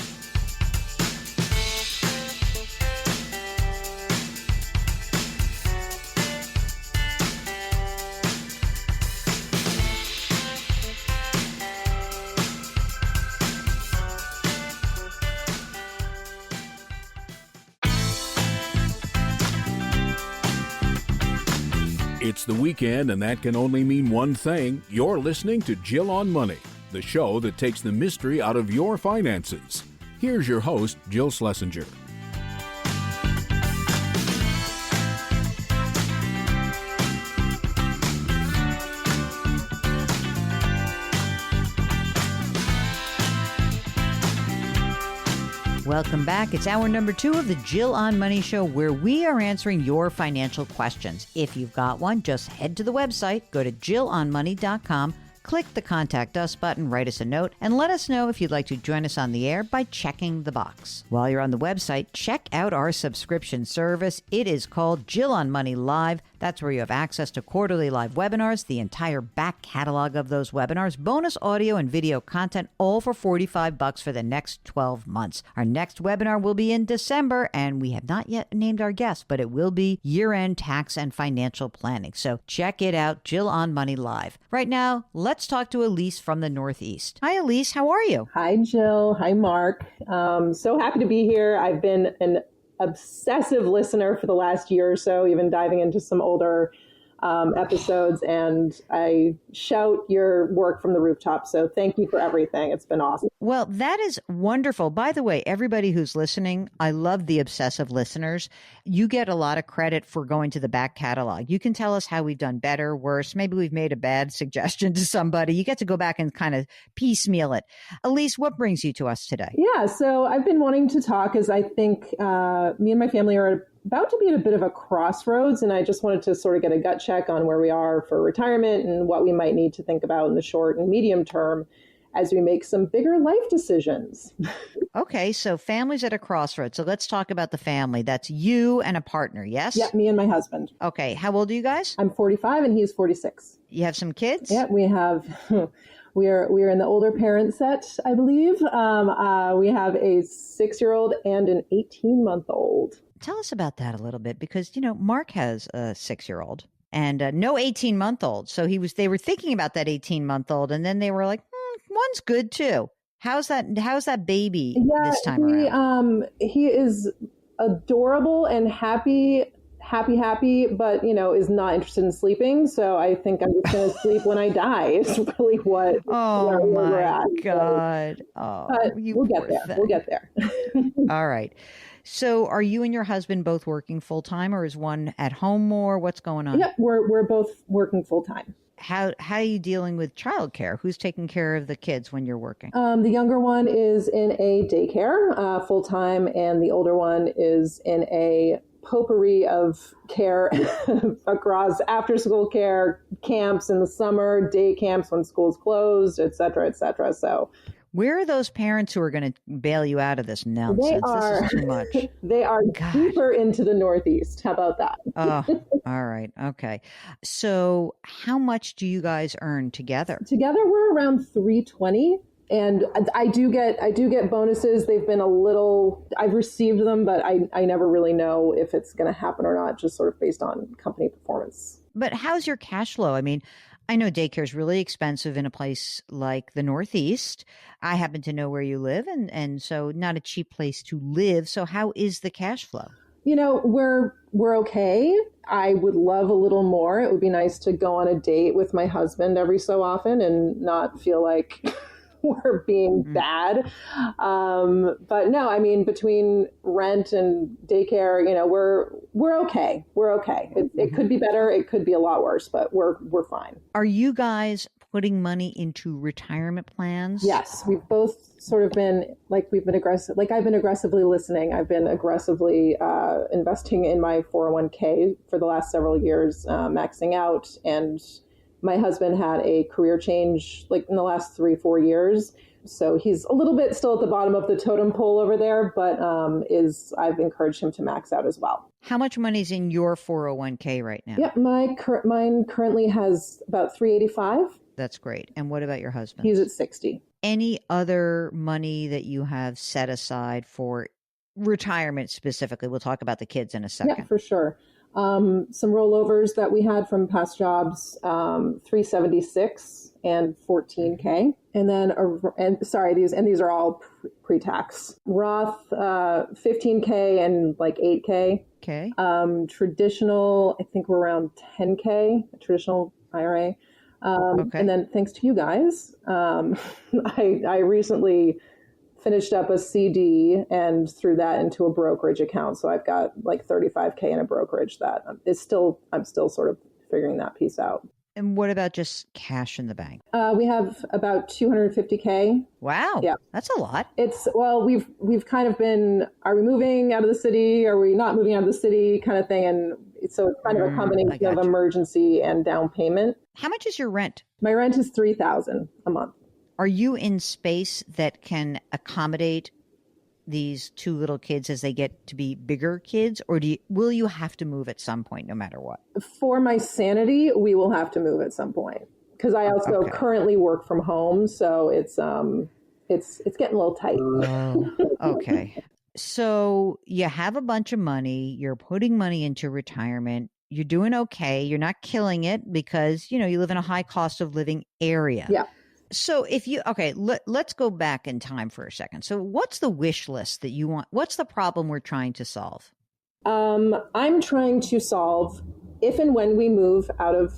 It's the weekend, and that can only mean one thing. You're listening to Jill on Money, the show that takes the mystery out of your finances. Here's your host, Jill Schlesinger. Welcome back. It's hour number 2 of the Jill on Money Show, where we are answering your financial questions. If you've got one, just head to the website, go to JillOnMoney.com, click the Contact Us button, write us a note, and let us know if you'd like to join us on the air by checking the box. While you're on the website, check out our subscription service. It is called Jill on Money Live. That's where you have access to quarterly live webinars, the entire back catalog of those webinars, bonus audio and video content, all for $45 for the next 12 months. Our next webinar will be in December, and we have not yet named our guest, but it will be year-end tax and financial planning. So check it out, Jill on Money Live. Right now, let's talk to Elise from the Northeast. Hi, Elise. How are you? Hi, Jill. Hi, Mark. So happy to be here. I've been an obsessive listener for the last year or so, even diving into some older episodes, and I shout your work from the rooftop. So thank you for everything. It's been awesome. Well, that is wonderful. By the way, everybody who's listening, I love the obsessive listeners. You get a lot of credit for going to the back catalog. You can tell us how we've done better, worse. Maybe we've made a bad suggestion to somebody. You get to go back and kind of piecemeal it. Elise, what brings you to us today? Yeah, so I've been wanting to talk, as I think me and my family are about to be at a bit of a crossroads, and I just wanted to sort of get a gut check on where we are for retirement and what we might need to think about in the short and medium term as we make some bigger life decisions. Okay, so family's at a crossroads. So let's talk about the family. That's you and a partner, yes? Yeah, me and my husband. Okay, how old are you guys? I'm 45 and he's 46. You have some kids? Yeah, we have... We are in the older parent set, I believe. We have a 6-year-old and an 18-month-old. Tell us about that a little bit, because, you know, Mark has a 6-year-old and no 18-month-old. So they were thinking about that 18-month-old, and then they were like, one's good too. How's that baby this time around? He is adorable and happy, but is not interested in sleeping. So I think I'm just going to sleep when I die. Is really what. Oh where we're my at. God! But we'll get there. Thing. We'll get there. All right. So, are you and your husband both working full time, or is one at home more? What's going on? Yeah, we're both working full time. How are you dealing with childcare? Who's taking care of the kids when you're working? The younger one is in a daycare full time, and the older one is in a potpourri of care across after school care, camps in the summer, day camps when school's closed, et cetera, et cetera. So where are those parents who are going to bail you out of this nonsense? This is too much. They are deeper into the Northeast. How about that? Oh, all right. Okay. So how much do you guys earn together? Together, we're around $320. And I do get bonuses. They've been I've received them, but I never really know if it's going to happen or not, just sort of based on company performance. But how's your cash flow? I mean, I know daycare is really expensive in a place like the Northeast. I happen to know where you live, and so not a cheap place to live. So how is the cash flow? We're okay. I would love a little more. It would be nice to go on a date with my husband every so often and not feel like we're being bad. But no, I mean, between rent and daycare, we're okay. We're okay. It could be better. It could be a lot worse, but we're fine. Are you guys putting money into retirement plans? Yes, we've both sort of been we've been aggressive. I've been aggressively listening. I've been aggressively investing in my 401k for the last several years, maxing out. And my husband had a career change in the last 3-4 years. So he's a little bit still at the bottom of the totem pole over there, but I've encouraged him to max out as well. How much money is in your 401k right now? Yeah, mine currently has about $385. That's great. And what about your husband? He's at 60. Any other money that you have set aside for retirement specifically? We'll talk about the kids in a second. Yeah, for sure. Some rollovers that we had from past jobs, $376 and $14K. And then, these are all pre-tax. Roth, $15K and $8K. Okay. Traditional, I think we're around $10K, traditional IRA. Okay. And then thanks to you guys, I recently finished up a CD and threw that into a brokerage account. So I've got $35K in a brokerage that I'm still sort of figuring that piece out. And what about just cash in the bank? We have about $250K. Wow. Yeah. That's a lot. We've kind of been, are we moving out of the city? Are we not moving out of the city kind of thing? And so it's kind of a combination of emergency and down payment. How much is your rent? My rent is $3,000 a month. Are you in space that can accommodate these two little kids as they get to be bigger kids, or will you have to move at some point no matter what? For my sanity, we will have to move at some point because I also currently work from home, so it's getting a little tight. Okay. So you have a bunch of money, you're putting money into retirement, you're doing okay, you're not killing it because, you live in a high cost of living area. Yeah. So let's go back in time for a second. So what's the wish list that you want? What's the problem we're trying to solve? I'm trying to solve if and when we move out of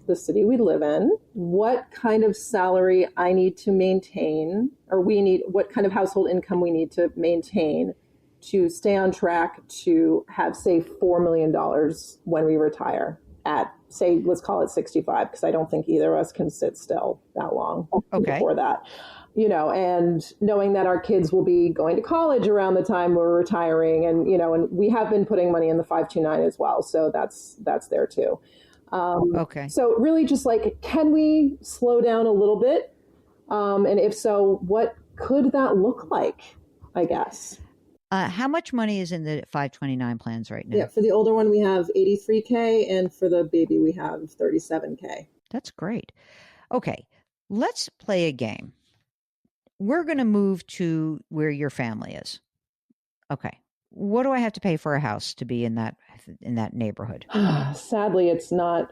the city we live in, what kind of salary I need to maintain, or what kind of household income we need to maintain to stay on track to have, say, $4 million when we retire at, say, let's call it 65, because I don't think either of us can sit still that long before that. And knowing that our kids will be going to college around the time we're retiring, and we have been putting money in the 529 as well, so that's there too. So really, just can we slow down a little bit, and if so, what could that look like? I guess. How much money is in the 529 plans right now? Yeah, for the older one, we have $83K, and for the baby, we have $37K. That's great. Okay, let's play a game. We're going to move to where your family is. Okay. What do I have to pay for a house to be in that neighborhood? Sadly, it's not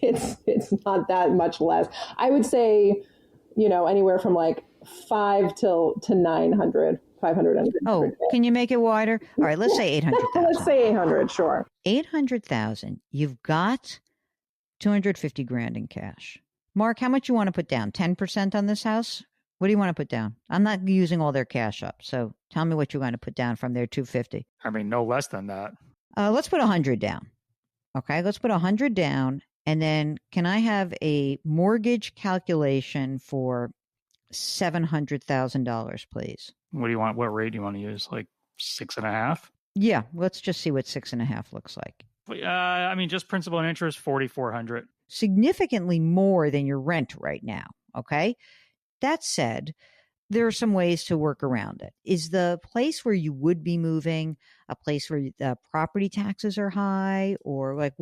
that much less. I would say anywhere from like 5 to 900, 500 and Oh, can you make it wider? All right, let's say 800,000. Let's say 800, sure. 800,000. You've got 250 grand in cash. Mark, how much you want to put down? 10% on this house? What do you want to put down? I'm not using all their cash up, so tell me what you want to put down from their 250. I mean, no less than that. Let's put 100 down. Okay, let's put 100 down, and then can I have a mortgage calculation for $700,000, please? What do you want? What rate do you want to use? Like 6.5? Yeah, let's just see what 6.5 looks like. I mean, just principal and interest, 4,400. Significantly more than your rent right now. Okay. That said, there are some ways to work around it. Is the place where you would be moving a place where the property taxes are high, or like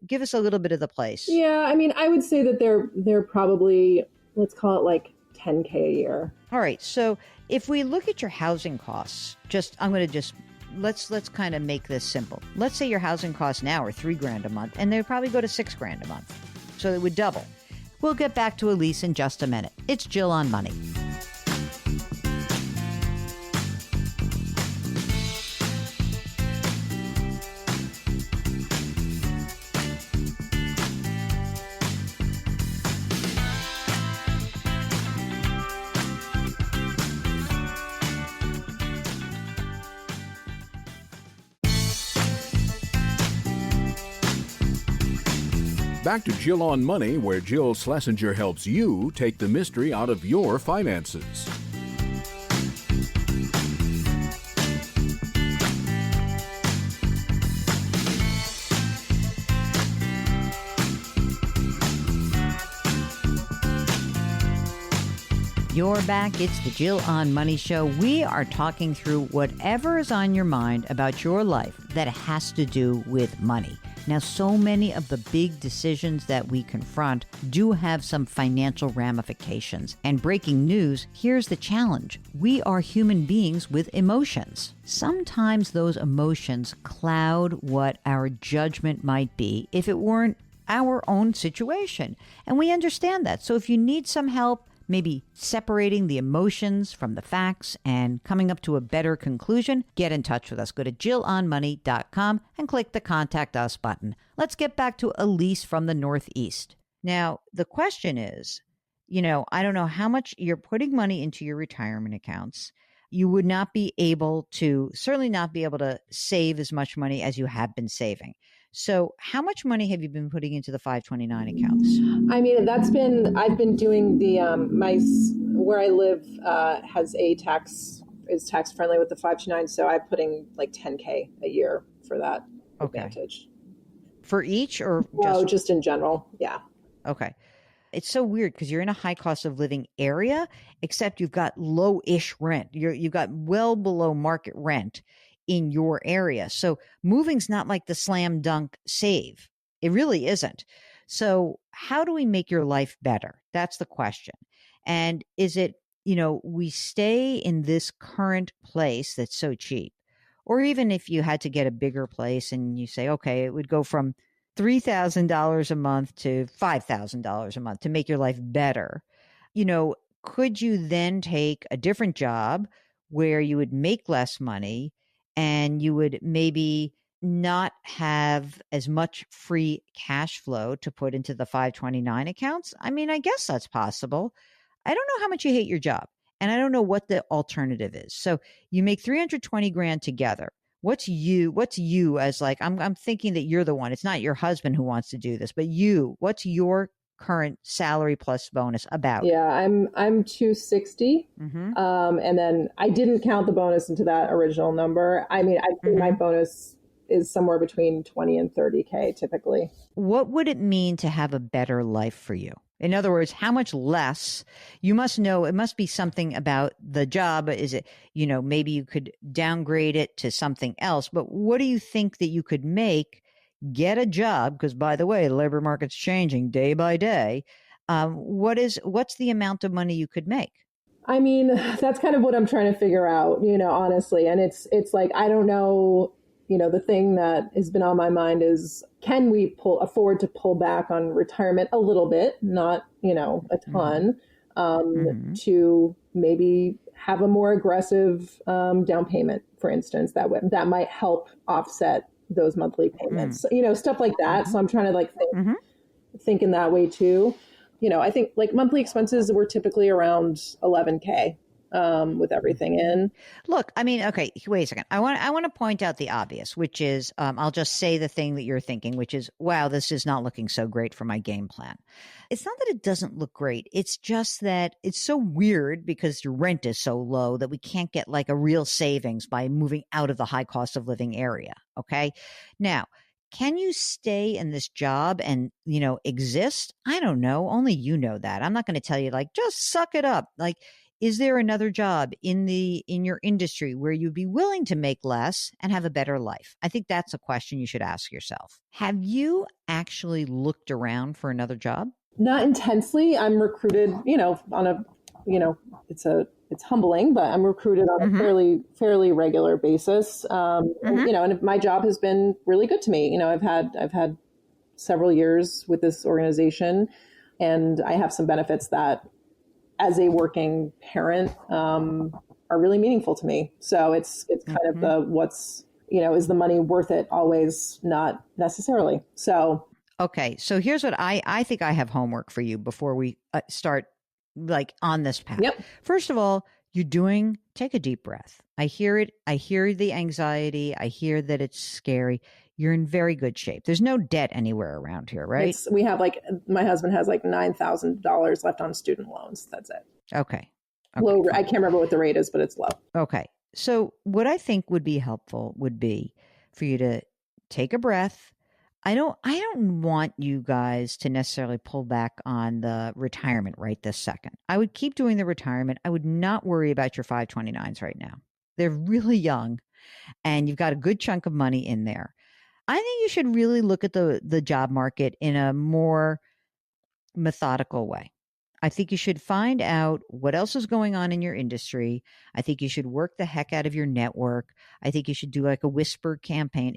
give us a little bit of the place? Yeah, I mean, I would say that they're probably, let's call it like 10K a year. All right. So if we look at your housing costs, let's kind of make this simple. Let's say your housing costs now are $3,000 a month, and they probably go to $6,000 a month. So it would double. We'll get back to Elise in just a minute. It's Jill on Money. Back to Jill on Money, where Jill Schlesinger helps you take the mystery out of your finances. You're back. It's the Jill on Money Show. We are talking through whatever is on your mind about your life that has to do with money. Now, so many of the big decisions that we confront do have some financial ramifications. And breaking news, here's the challenge. We are human beings with emotions. Sometimes those emotions cloud what our judgment might be if it weren't our own situation. And we understand that. So if you need some help, maybe separating the emotions from the facts and coming up to a better conclusion, get in touch with us. Go to JillOnMoney.com and click the Contact Us button. Let's get back to Elise from the Northeast. Now, the question is, I don't know how much you're putting money into your retirement accounts. You would certainly not be able to save as much money as you have been saving. So how much money have you been putting into the 529 accounts? I mean, I've been doing where I live is tax friendly with the 529. So I'm putting like 10K a year for that advantage. For each or just in general? Yeah. Okay. It's so weird because you're in a high cost of living area, except you've got low-ish rent. You've got well below market rent in your area. So moving's not like the slam dunk save. It really isn't. So how do we make your life better? That's the question. And is it, we stay in this current place that's so cheap, or even if you had to get a bigger place and you say, okay, it would go from $3,000 a month to $5,000 a month to make your life better. Could you then take a different job where you would make less money and you would maybe not have as much free cash flow to put into the 529 accounts? I mean, I guess that's possible. I don't know how much you hate your job, and I don't know what the alternative is. So you make 320 grand together. What's you as like, I'm thinking that you're the one. It's not your husband who wants to do this, but what's your current salary plus bonus about? Yeah, I'm 260. Mm-hmm. And then I didn't count the bonus into that original number. I mean, I think my bonus is somewhere between 20 and 30K typically. What would it mean to have a better life for you? In other words, how much less? You must know, it must be something about the job. Is it, maybe you could downgrade it to something else, but what do you think that you could make, get a job? Because by the way, the labor market's changing day by day. What's the amount of money you could make? I mean, that's kind of what I'm trying to figure out, honestly. And it's like, I don't know, the thing that has been on my mind is, can we afford to pull back on retirement a little bit, not, a ton, to maybe have a more aggressive down payment, for instance, that might help offset those monthly payments, stuff like that. So I'm trying to like think in that way too. I think like monthly expenses were typically around 11K with everything in. Look, I mean, okay, wait a second. I want to point out the obvious, which is I'll just say the thing that you're thinking, which is, wow, this is not looking so great for my game plan. It's not that it doesn't look great. It's just that it's so weird because your rent is so low that we can't get like a real savings by moving out of the high cost of living area. Okay. Now, can you stay in this job and, exist? I don't know. Only you know that. I'm not going to tell you like, just suck it up. Like, is there another job in your industry where you'd be willing to make less and have a better life? I think that's a question you should ask yourself. Have you actually looked around for another job? Not intensely. I'm recruited, on a, it's humbling, but I'm recruited on a fairly regular basis. And my job has been really good to me. I've had several years with this organization, and I have some benefits that, as a working parent, are really meaningful to me. So it's kind of the what's, is the money worth it? Always not necessarily. So. Okay. So here's what I think I have homework for you before we start like on this path. Yep. First of all, take a deep breath. I hear it. I hear the anxiety. I hear that it's scary. You're in very good shape. There's no debt anywhere around here, right? We have my husband has like $9,000 left on student loans. That's it. Okay. Low. I can't remember what the rate is, but it's low. Okay. So what I think would be helpful would be for you to take a breath. I don't want you guys to necessarily pull back on the retirement right this second. I would keep doing the retirement. I would not worry about your 529s right now. They're really young and you've got a good chunk of money in there. I think you should really look at the job market in a more methodical way. I think you should find out what else is going on in your industry. I think you should work the heck out of your network. I think you should do like a whisper campaign.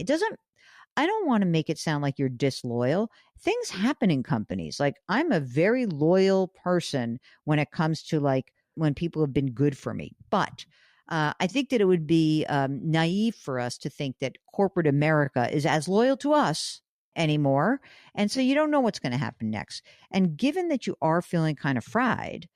I don't want to make it sound like you're disloyal. Things happen in companies. Like I'm a very loyal person when it comes to like when people have been good for me. But I think that it would be naive for us to think that corporate America is as loyal to us anymore. And so you don't know what's going to happen next. And given that you are feeling kind of fried,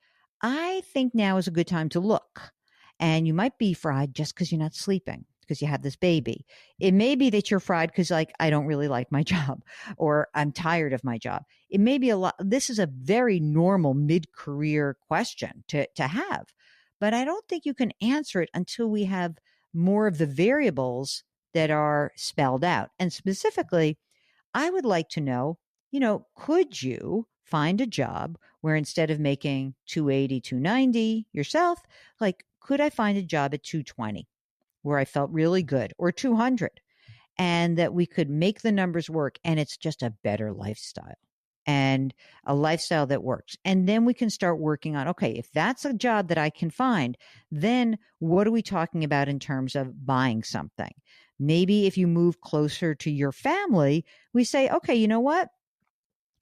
I think now is a good time to look. And you might be fried just because you're not sleeping, because you have this baby. It may be that you're fried because like, I don't really like my job or I'm tired of my job. It may be this is a very normal mid-career question to have, but I don't think you can answer it until we have more of the variables that are spelled out. And specifically, I would like to know, could you find a job where instead of making 280, 290 yourself, like, could I find a job at 220? Where I felt really good, or 200, and that we could make the numbers work. And it's just a better lifestyle and a lifestyle that works. And then we can start working on, okay, if that's a job that I can find, then what are we talking about in terms of buying something? Maybe if you move closer to your family, we say, okay, you know what?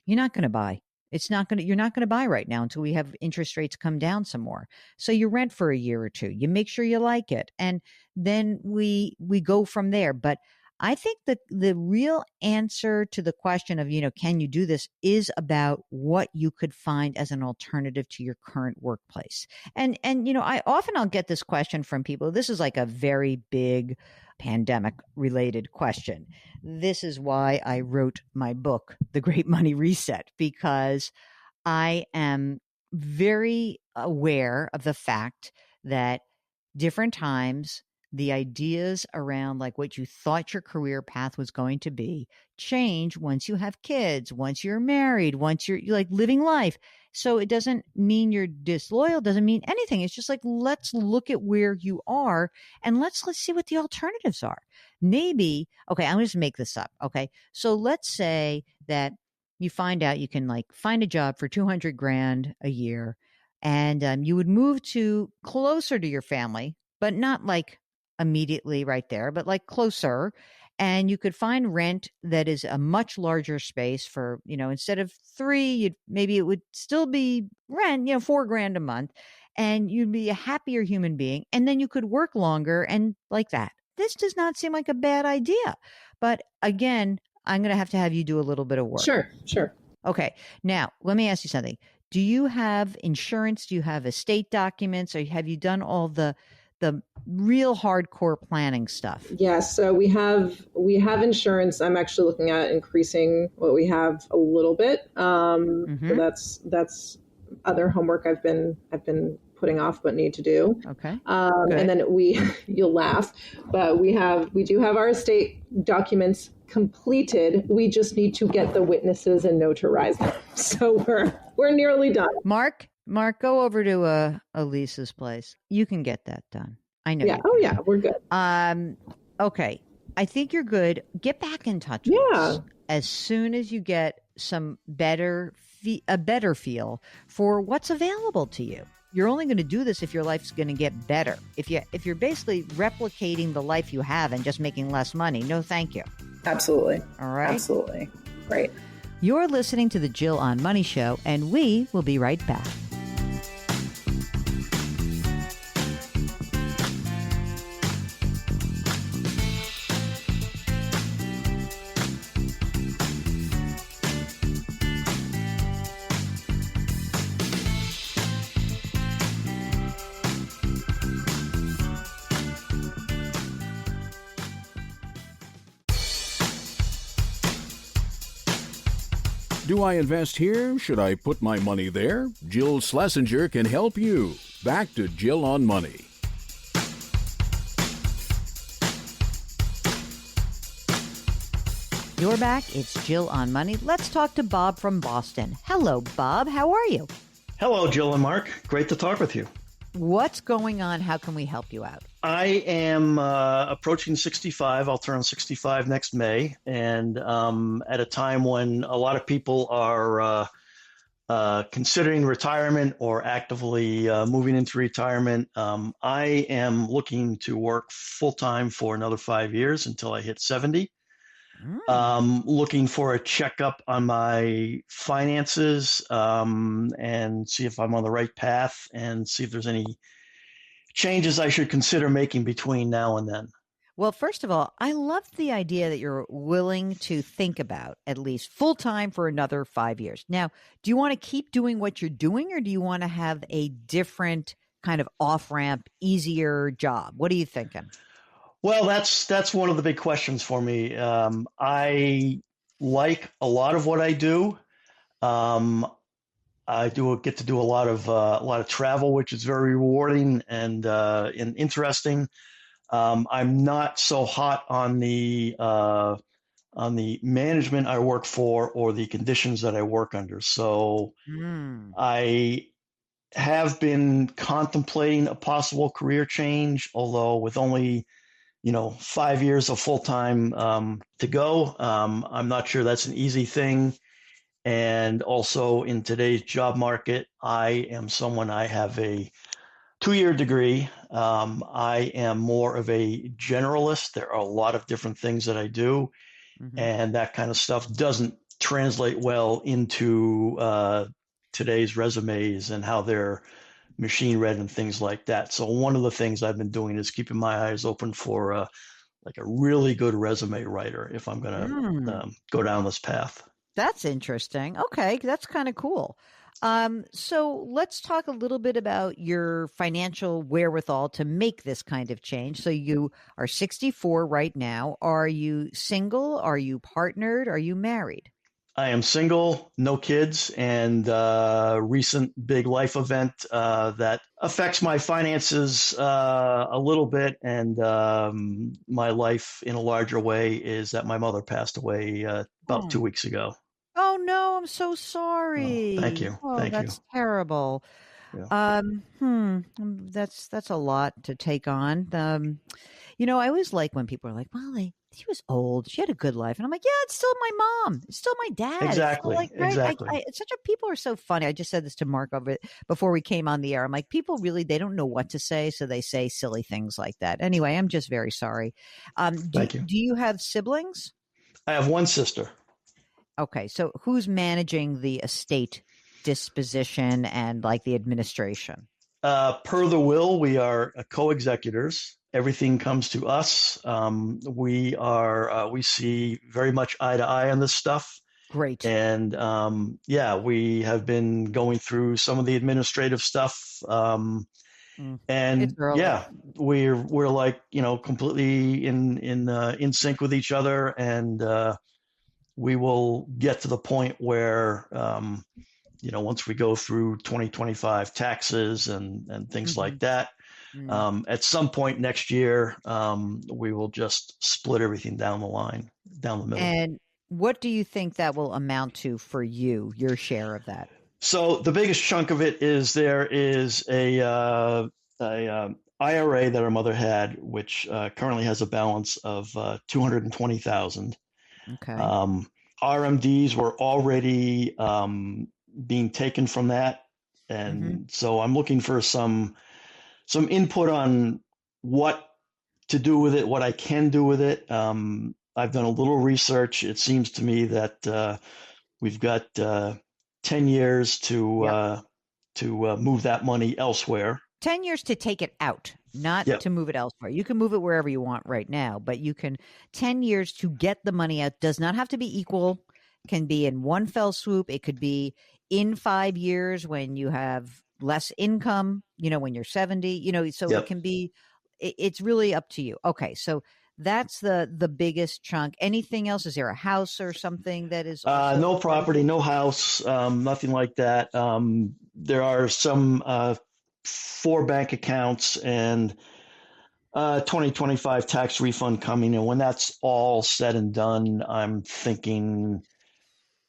You're not going to buy. You're not going to buy right now until we have interest rates come down some more. So you rent for a year or two, you make sure you like it. And then we go from there. But I think that the real answer to the question of, can you do this is about what you could find as an alternative to your current workplace. And I'll get this question from people. This is like a very big pandemic related question. This is why I wrote my book, The Great Money Reset, because I am very aware of the fact that different times, the ideas around like what you thought your career path was going to be change once you have kids, once you're married, once you're like living life. So it doesn't mean you're disloyal, doesn't mean anything. It's just like, let's look at where you are and let's see what the alternatives are. Maybe, okay, I'm going to just make this up. Okay. So let's say that you find out you can like find a job for 200 grand a year and you would move to closer to your family, but not like immediately right there, but like closer. And you could find rent that is a much larger space for, instead of 3, maybe it would still be rent, $4,000 a month, and you'd be a happier human being. And then you could work longer and like that. This does not seem like a bad idea. But again, I'm going to have you do a little bit of work. Sure. Okay. Now, let me ask you something. Do you have insurance? Do you have estate documents? Or have you done all the real hardcore planning stuff? Yes. So we have insurance. I'm actually looking at increasing what we have a little bit. So that's other homework I've been putting off but need to do. Okay. And then you'll laugh, but we do have our estate documents completed. We just need to get the witnesses and notarize them. So we're nearly done. Mark, go over to Elisa's place. You can get that done. I know. Yeah. Oh yeah, we're good. Okay. I think you're good. Get back in touch with us as soon as you get some a better feel for what's available to you. You're only going to do this if your life's going to get better. If you're basically replicating the life you have and just making less money, no thank you. Absolutely. All right. Absolutely. Great. You're listening to the Jill on Money Show, and we will be right back. Do I invest here? Should I put my money there? Jill Schlesinger can help you. Back to Jill on Money. You're back. It's Jill on Money. Let's talk to Bob from Boston. Hello, Bob. How are you? Hello, Jill and Mark. Great to talk with you. What's going on? How can we help you out? I am approaching 65. I'll turn 65 next May. And at a time when a lot of people are considering retirement or actively moving into retirement, I am looking to work full-time for another 5 years until I hit 70. Looking for a checkup on my finances and see if I'm on the right path and see if there's any changes I should consider making between now and then. Well, first of all, I love the idea that you're willing to think about at least full-time for another 5 years. Now, do you want to keep doing what you're doing, or do you want to have a different kind of off-ramp, easier job? What are you thinking? Well, that's one of the big questions for me. I like a lot of what I do. I get to do a lot of travel, which is very rewarding and interesting. I'm not so hot on the management I work for or the conditions that I work under. So I have been contemplating a possible career change, although with only 5 years of full-time to go. I'm not sure that's an easy thing. And also in today's job market, I have a 2-year degree. I am more of a generalist. There are a lot of different things that I do, and that kind of stuff doesn't translate well into today's resumes and how they're machine read and things like that. So one of the things I've been doing is keeping my eyes open for like a really good resume writer if I'm going to go down this path. That's interesting. Okay, that's kind of cool. So let's talk a little bit about your financial wherewithal to make this kind of change. So you are 64 right now. Are you single? Are you partnered? Are you married? I am single, no kids, and recent big life event that affects my finances a little bit, and my life in a larger way is that my mother passed away about 2 weeks ago. Oh no, I'm so sorry. Oh, thank you. That's terrible. Yeah. That's a lot to take on. I always like when people are like, well, they She was old. She had a good life. And I'm like, yeah, it's still my mom. It's still my dad. Exactly. It's still like, right? Exactly. It's such a, people are so funny. I just said this to Mark before we came on the air. I'm like, people really, they don't know what to say. So they say silly things like that. Anyway, I'm just very sorry. Thank you. Do you have siblings? I have one sister. Okay. So who's managing the estate disposition and like the administration? Per the will, we are co-executors. Everything comes to us. We see very much eye to eye on this stuff. Great. And we have been going through some of the administrative stuff. And we're like, completely in sync with each other. And we will get to the point where, once we go through 2025 taxes and things like that, at some point next year, we will just split everything down the middle. And what do you think that will amount to for you, your share of that? So the biggest chunk of it is there is a IRA that our mother had, which currently has a balance of $220,000. Okay. RMDs were already being taken from that, and so I'm looking for some input on what to do with it, what I can do with it. I've done a little research. It seems to me that we've got 10 years to move that money elsewhere. 10 years to take it out, not to move it elsewhere. You can move it wherever you want right now, but you can 10 years to get the money out. Does not have to be equal, can be in one fell swoop. It could be in 5 years when you have less income, when you're 70, so it can be, it's really up to you. Okay. So that's the biggest chunk. Anything else? Is there a house or something that is? No property, no house, nothing like that. There are some 4 bank accounts and 2025 tax refund coming. And when that's all said and done, I'm thinking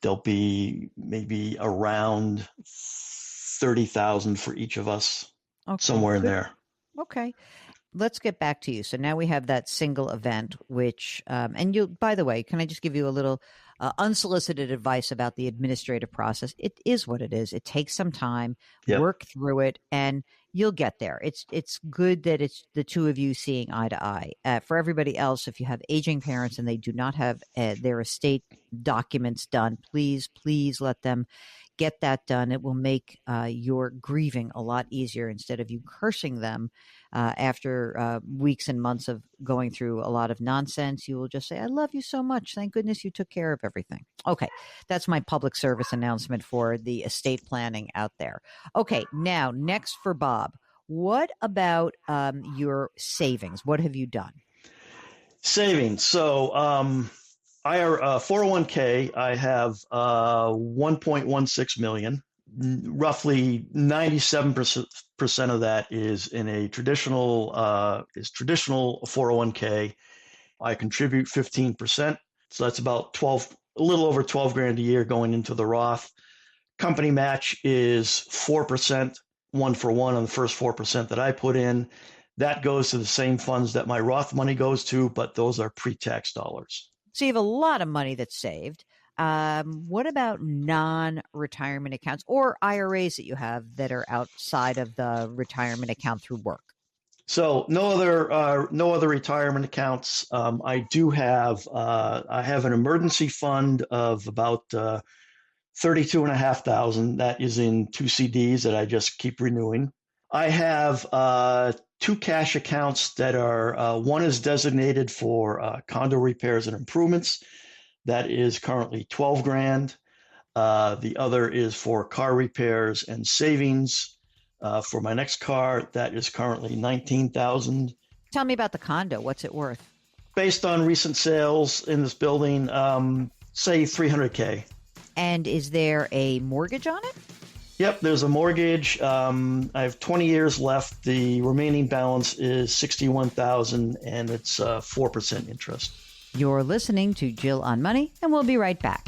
there'll be maybe around 30,000 for each of us, somewhere in there. Okay. Let's get back to you. So now we have that single event, which, and you, by the way, can I just give you a little unsolicited advice about the administrative process? It is what it is. It takes some time, work through it, and you'll get there. It's good that it's the two of you seeing eye to eye. For everybody else, if you have aging parents and they do not have their estate documents done, please let them get that done. It will make your grieving a lot easier instead of you cursing them after weeks and months of going through a lot of nonsense. You will just say, I love you so much. Thank goodness you took care of everything. Okay. That's my public service announcement for the estate planning out there. Okay. Now, next for Bob, what about your savings? What have you done? Savings. So, 401k, I have 1.16 million. Roughly 97% of that is in a traditional 401k. I contribute 15%, so that's about a little over 12 grand a year going into the Roth. Company match is 4%, 1 for 1 on the first 4% that I put in. That goes to the same funds that my Roth money goes to, but those are pre-tax dollars. So you have a lot of money that's saved. What about non-retirement accounts or IRAs that you have that are outside of the retirement account through work? So no other retirement accounts. I do have I have an emergency fund of about $32,500. That is in 2 CDs that I just keep renewing. I have 2 cash accounts that are, one is designated for condo repairs and improvements. That is currently 12 grand. The other is for car repairs and savings. For my next car, that is currently 19,000. Tell me about the condo. What's it worth? Based on recent sales in this building, say 300K. And is there a mortgage on it? Yep, there's a mortgage. I have 20 years left. The remaining balance is $61,000, and it's 4% interest. You're listening to Jill on Money, and we'll be right back.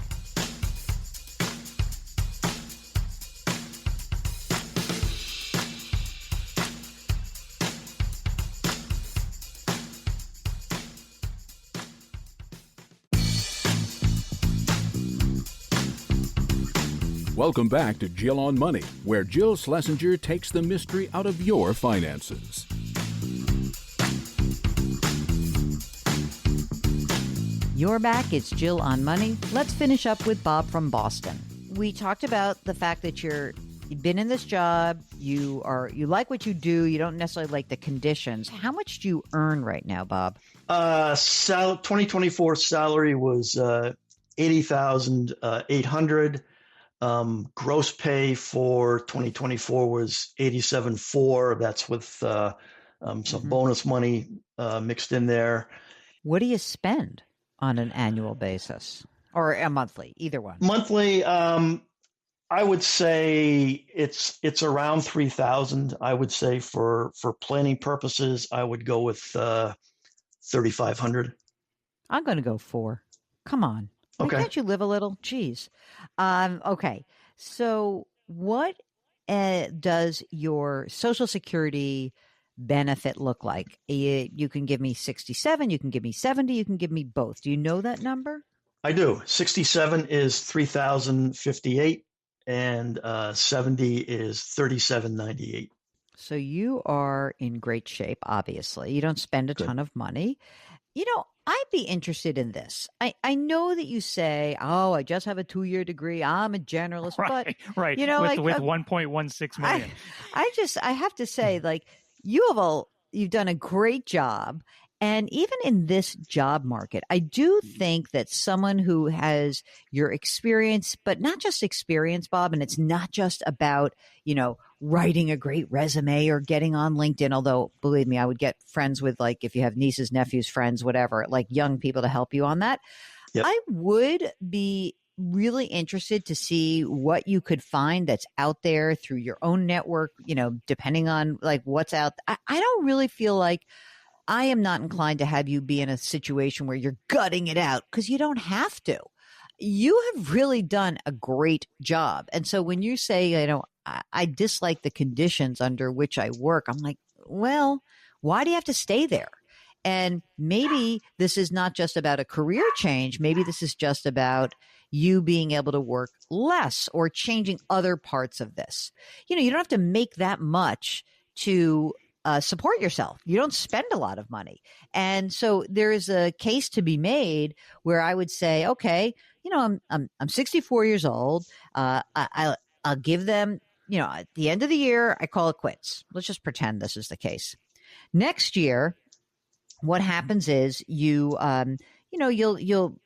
Welcome back to Jill on Money, where Jill Schlesinger takes the mystery out of your finances. You're back. It's Jill on Money. Let's finish up with Bob from Boston. We talked about the fact that you've been in this job. You like what you do. You don't necessarily like the conditions. How much do you earn right now, Bob? 2024 salary was $80,800. Gross pay for 2024 was $87,400. That's with some bonus money mixed in there. What do you spend on an annual basis or a monthly, either one? Monthly, I would say it's around 3,000. I would say for planning purposes, I would go with 3,500. I'm going to go 4. Come on. Why Okay. can't you live a little? Jeez. Okay. So what does your Social Security benefit look like? You can give me 67, you can give me 70, you can give me both. Do you know that number? I do. 67 is 3,058 and 70 is 3,798. So you are in great shape, obviously. You don't spend a ton of money. I'd be interested in this. I know that you say, oh, I just have a 2-year degree. I'm a generalist. Right, but, right. With 1.16 million. I have to say, like, you've done a great job. And even in this job market, I do think that someone who has your experience, but not just experience, Bob, and it's not just about, writing a great resume or getting on LinkedIn, although believe me, I would get friends with, like, if you have nieces, nephews, friends, whatever, like young people to help you on that. Yep. I would be really interested to see what you could find that's out there through your own network, depending on like what's out. I don't really feel like I am not inclined to have you be in a situation where you're gutting it out, because you don't have to. You have really done a great job. And so when you say, I dislike the conditions under which I work, I'm like, well, why do you have to stay there? And maybe this is not just about a career change. Maybe this is just about you being able to work less or changing other parts of this. You don't have to make that much to support yourself. You don't spend a lot of money. And so there is a case to be made where I would say, okay, I'm 64 years old. I'll give them, at the end of the year, I call it quits. Let's just pretend this is the case. Next year, what happens is you'll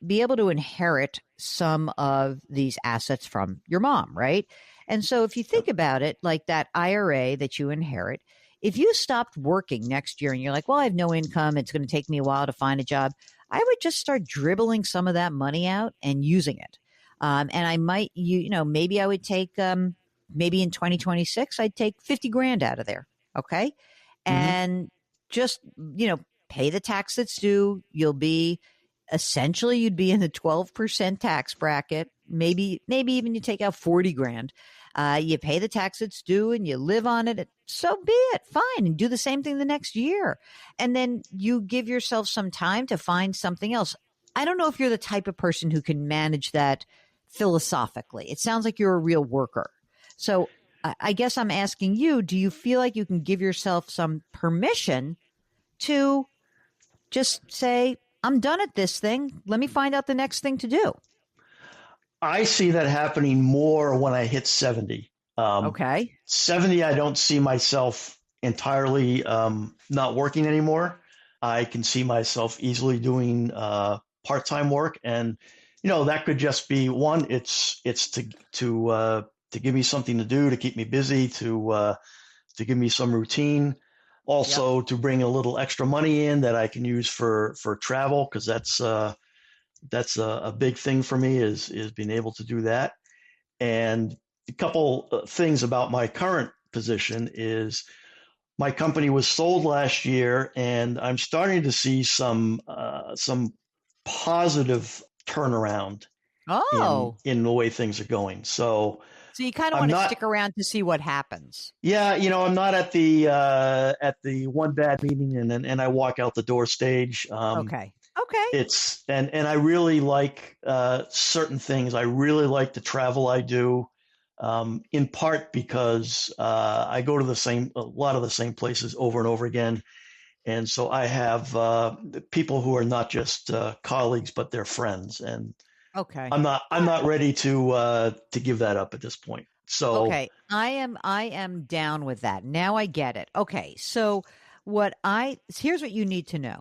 be able to inherit some of these assets from your mom, right? And so if you think about it, like that IRA that you inherit, if you stopped working next year and you're like, well, I have no income, it's going to take me a while to find a job, I would just start dribbling some of that money out and using it. And I might, maybe I would take, maybe in 2026, I'd take 50 grand out of there. Okay. And just, pay the tax that's due. You'd be in the 12% tax bracket. Maybe even you take out 40 grand. You pay the tax that's due and you live on it. So be it. Fine. And do the same thing the next year. And then you give yourself some time to find something else. I don't know if you're the type of person who can manage that philosophically. It sounds like you're a real worker. So I guess I'm asking you, do you feel like you can give yourself some permission to just say, I'm done at this thing. Let me find out the next thing to do? I see that happening more when I hit 70. Okay. 70, I don't see myself entirely not working anymore. I can see myself easily doing part-time work, and that could just be one. It's to give me something to do, to keep me busy, to give me some routine. Also, to bring a little extra money in that I can use for travel, because that's a big thing for me is being able to do that. And a couple things about my current position is my company was sold last year, and I'm starting to see some positive turnaround in the way things are going. So you kind of want to stick around to see what happens. Yeah, I'm not at the one bad meeting and I walk out the door stage. Okay. It's and I really like certain things. I really like the travel I do. in part because I go to a lot of the same places over and over again. And so I have people who are not just colleagues, but they're friends. And Okay. I'm not ready to give that up at this point. So Okay, I am down with that. Now I get it. Okay, so here's what you need to know.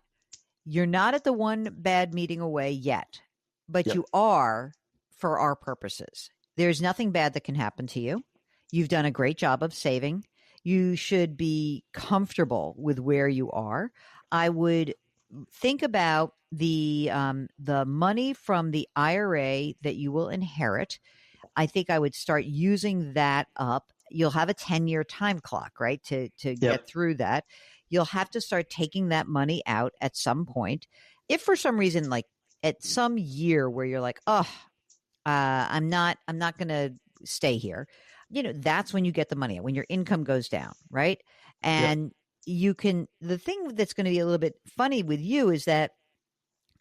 You're not at the one bad meeting away yet, but Yep. you are for our purposes. There's nothing bad that can happen to you. You've done a great job of saving. You should be comfortable with where you are. I would think about the money from the IRA that you will inherit. I think I would start using that up. You'll have a 10-year time clock, right? To get through that. You'll have to start taking that money out at some point. If for some reason, like at some year where you're like, I'm not going to stay here, that's when you get the money out, when your income goes down, right? And the thing that's going to be a little bit funny with you is that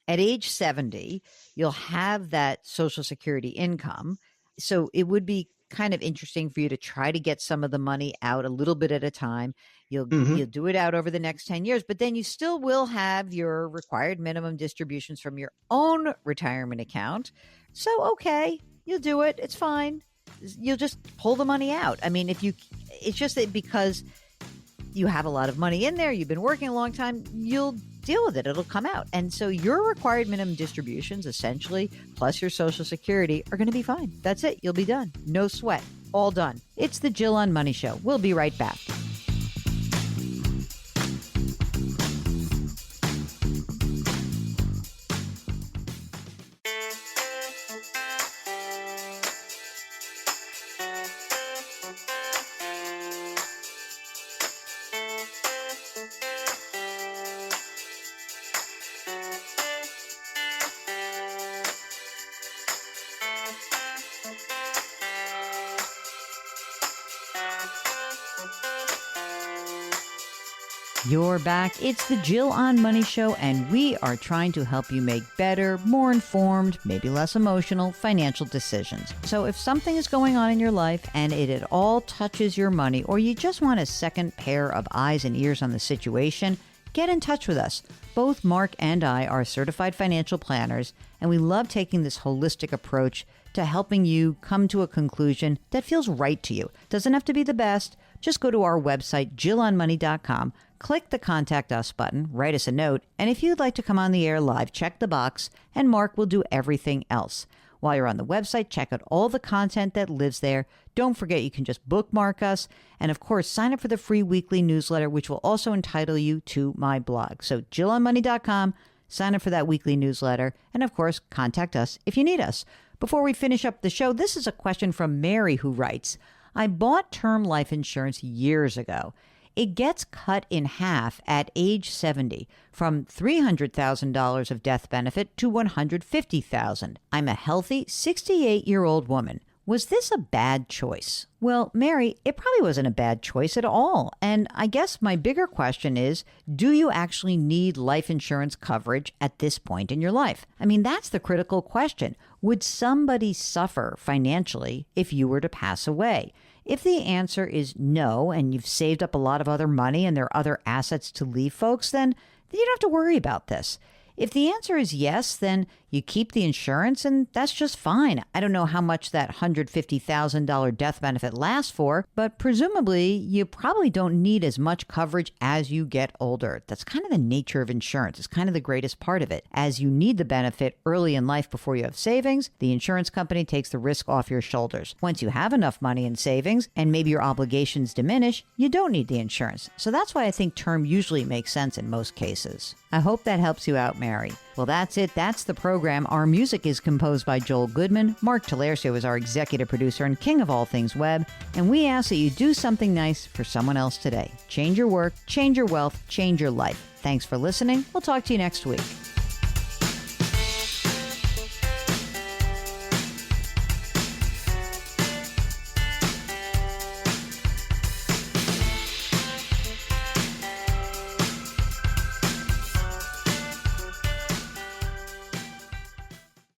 at age 70, you'll have that Social Security income. So it would be kind of interesting for you to try to get some of the money out a little bit at a time. You'll do it out over the next 10 years, but then you still will have your required minimum distributions from your own retirement account. So, okay, you'll do it. It's fine. You'll just pull the money out. I mean, it's just that because you have a lot of money in there, you've been working a long time, you'll deal with it. It'll come out. And so your required minimum distributions, essentially, plus your Social Security, are going to be fine. That's it. You'll be done. No sweat. All done. It's the Jill on Money Show. We'll be right back. You're back. It's the Jill on Money Show, and we are trying to help you make better, more informed, maybe less emotional financial decisions. So if something is going on in your life and it at all touches your money, or you just want a second pair of eyes and ears on the situation, get in touch with us. Both Mark and I are certified financial planners, and we love taking this holistic approach to helping you come to a conclusion that feels right to you. Doesn't have to be the best. Just go to our website, jillonmoney.com, click the Contact Us button, write us a note, and if you'd like to come on the air live, check the box, and Mark will do everything else. While you're on the website, check out all the content that lives there. Don't forget you can just bookmark us, and of course, sign up for the free weekly newsletter, which will also entitle you to my blog. So jillonmoney.com, sign up for that weekly newsletter, and of course, contact us if you need us. Before we finish up the show, this is a question from Mary, who writes, I bought term life insurance years ago. It gets cut in half at age 70 from $300,000 of death benefit to $150,000. I'm a healthy 68-year-old woman. Was this a bad choice? Well, Mary, it probably wasn't a bad choice at all. And I guess my bigger question is, do you actually need life insurance coverage at this point in your life? I mean, that's the critical question. Would somebody suffer financially if you were to pass away? If the answer is no, and you've saved up a lot of other money and there are other assets to leave folks, then you don't have to worry about this. If the answer is yes, then you keep the insurance and that's just fine. I don't know how much that $150,000 death benefit lasts for, but presumably you probably don't need as much coverage as you get older. That's kind of the nature of insurance. It's kind of the greatest part of it. As you need the benefit early in life before you have savings, the insurance company takes the risk off your shoulders. Once you have enough money in savings and maybe your obligations diminish, you don't need the insurance. So that's why I think term usually makes sense in most cases. I hope that helps you out, Mary. Well, that's it. That's the program. Our music is composed by Joel Goodman. Mark Talercio is our executive producer and king of all things web. And we ask that you do something nice for someone else today. Change your work, change your wealth, change your life. Thanks for listening. We'll talk to you next week.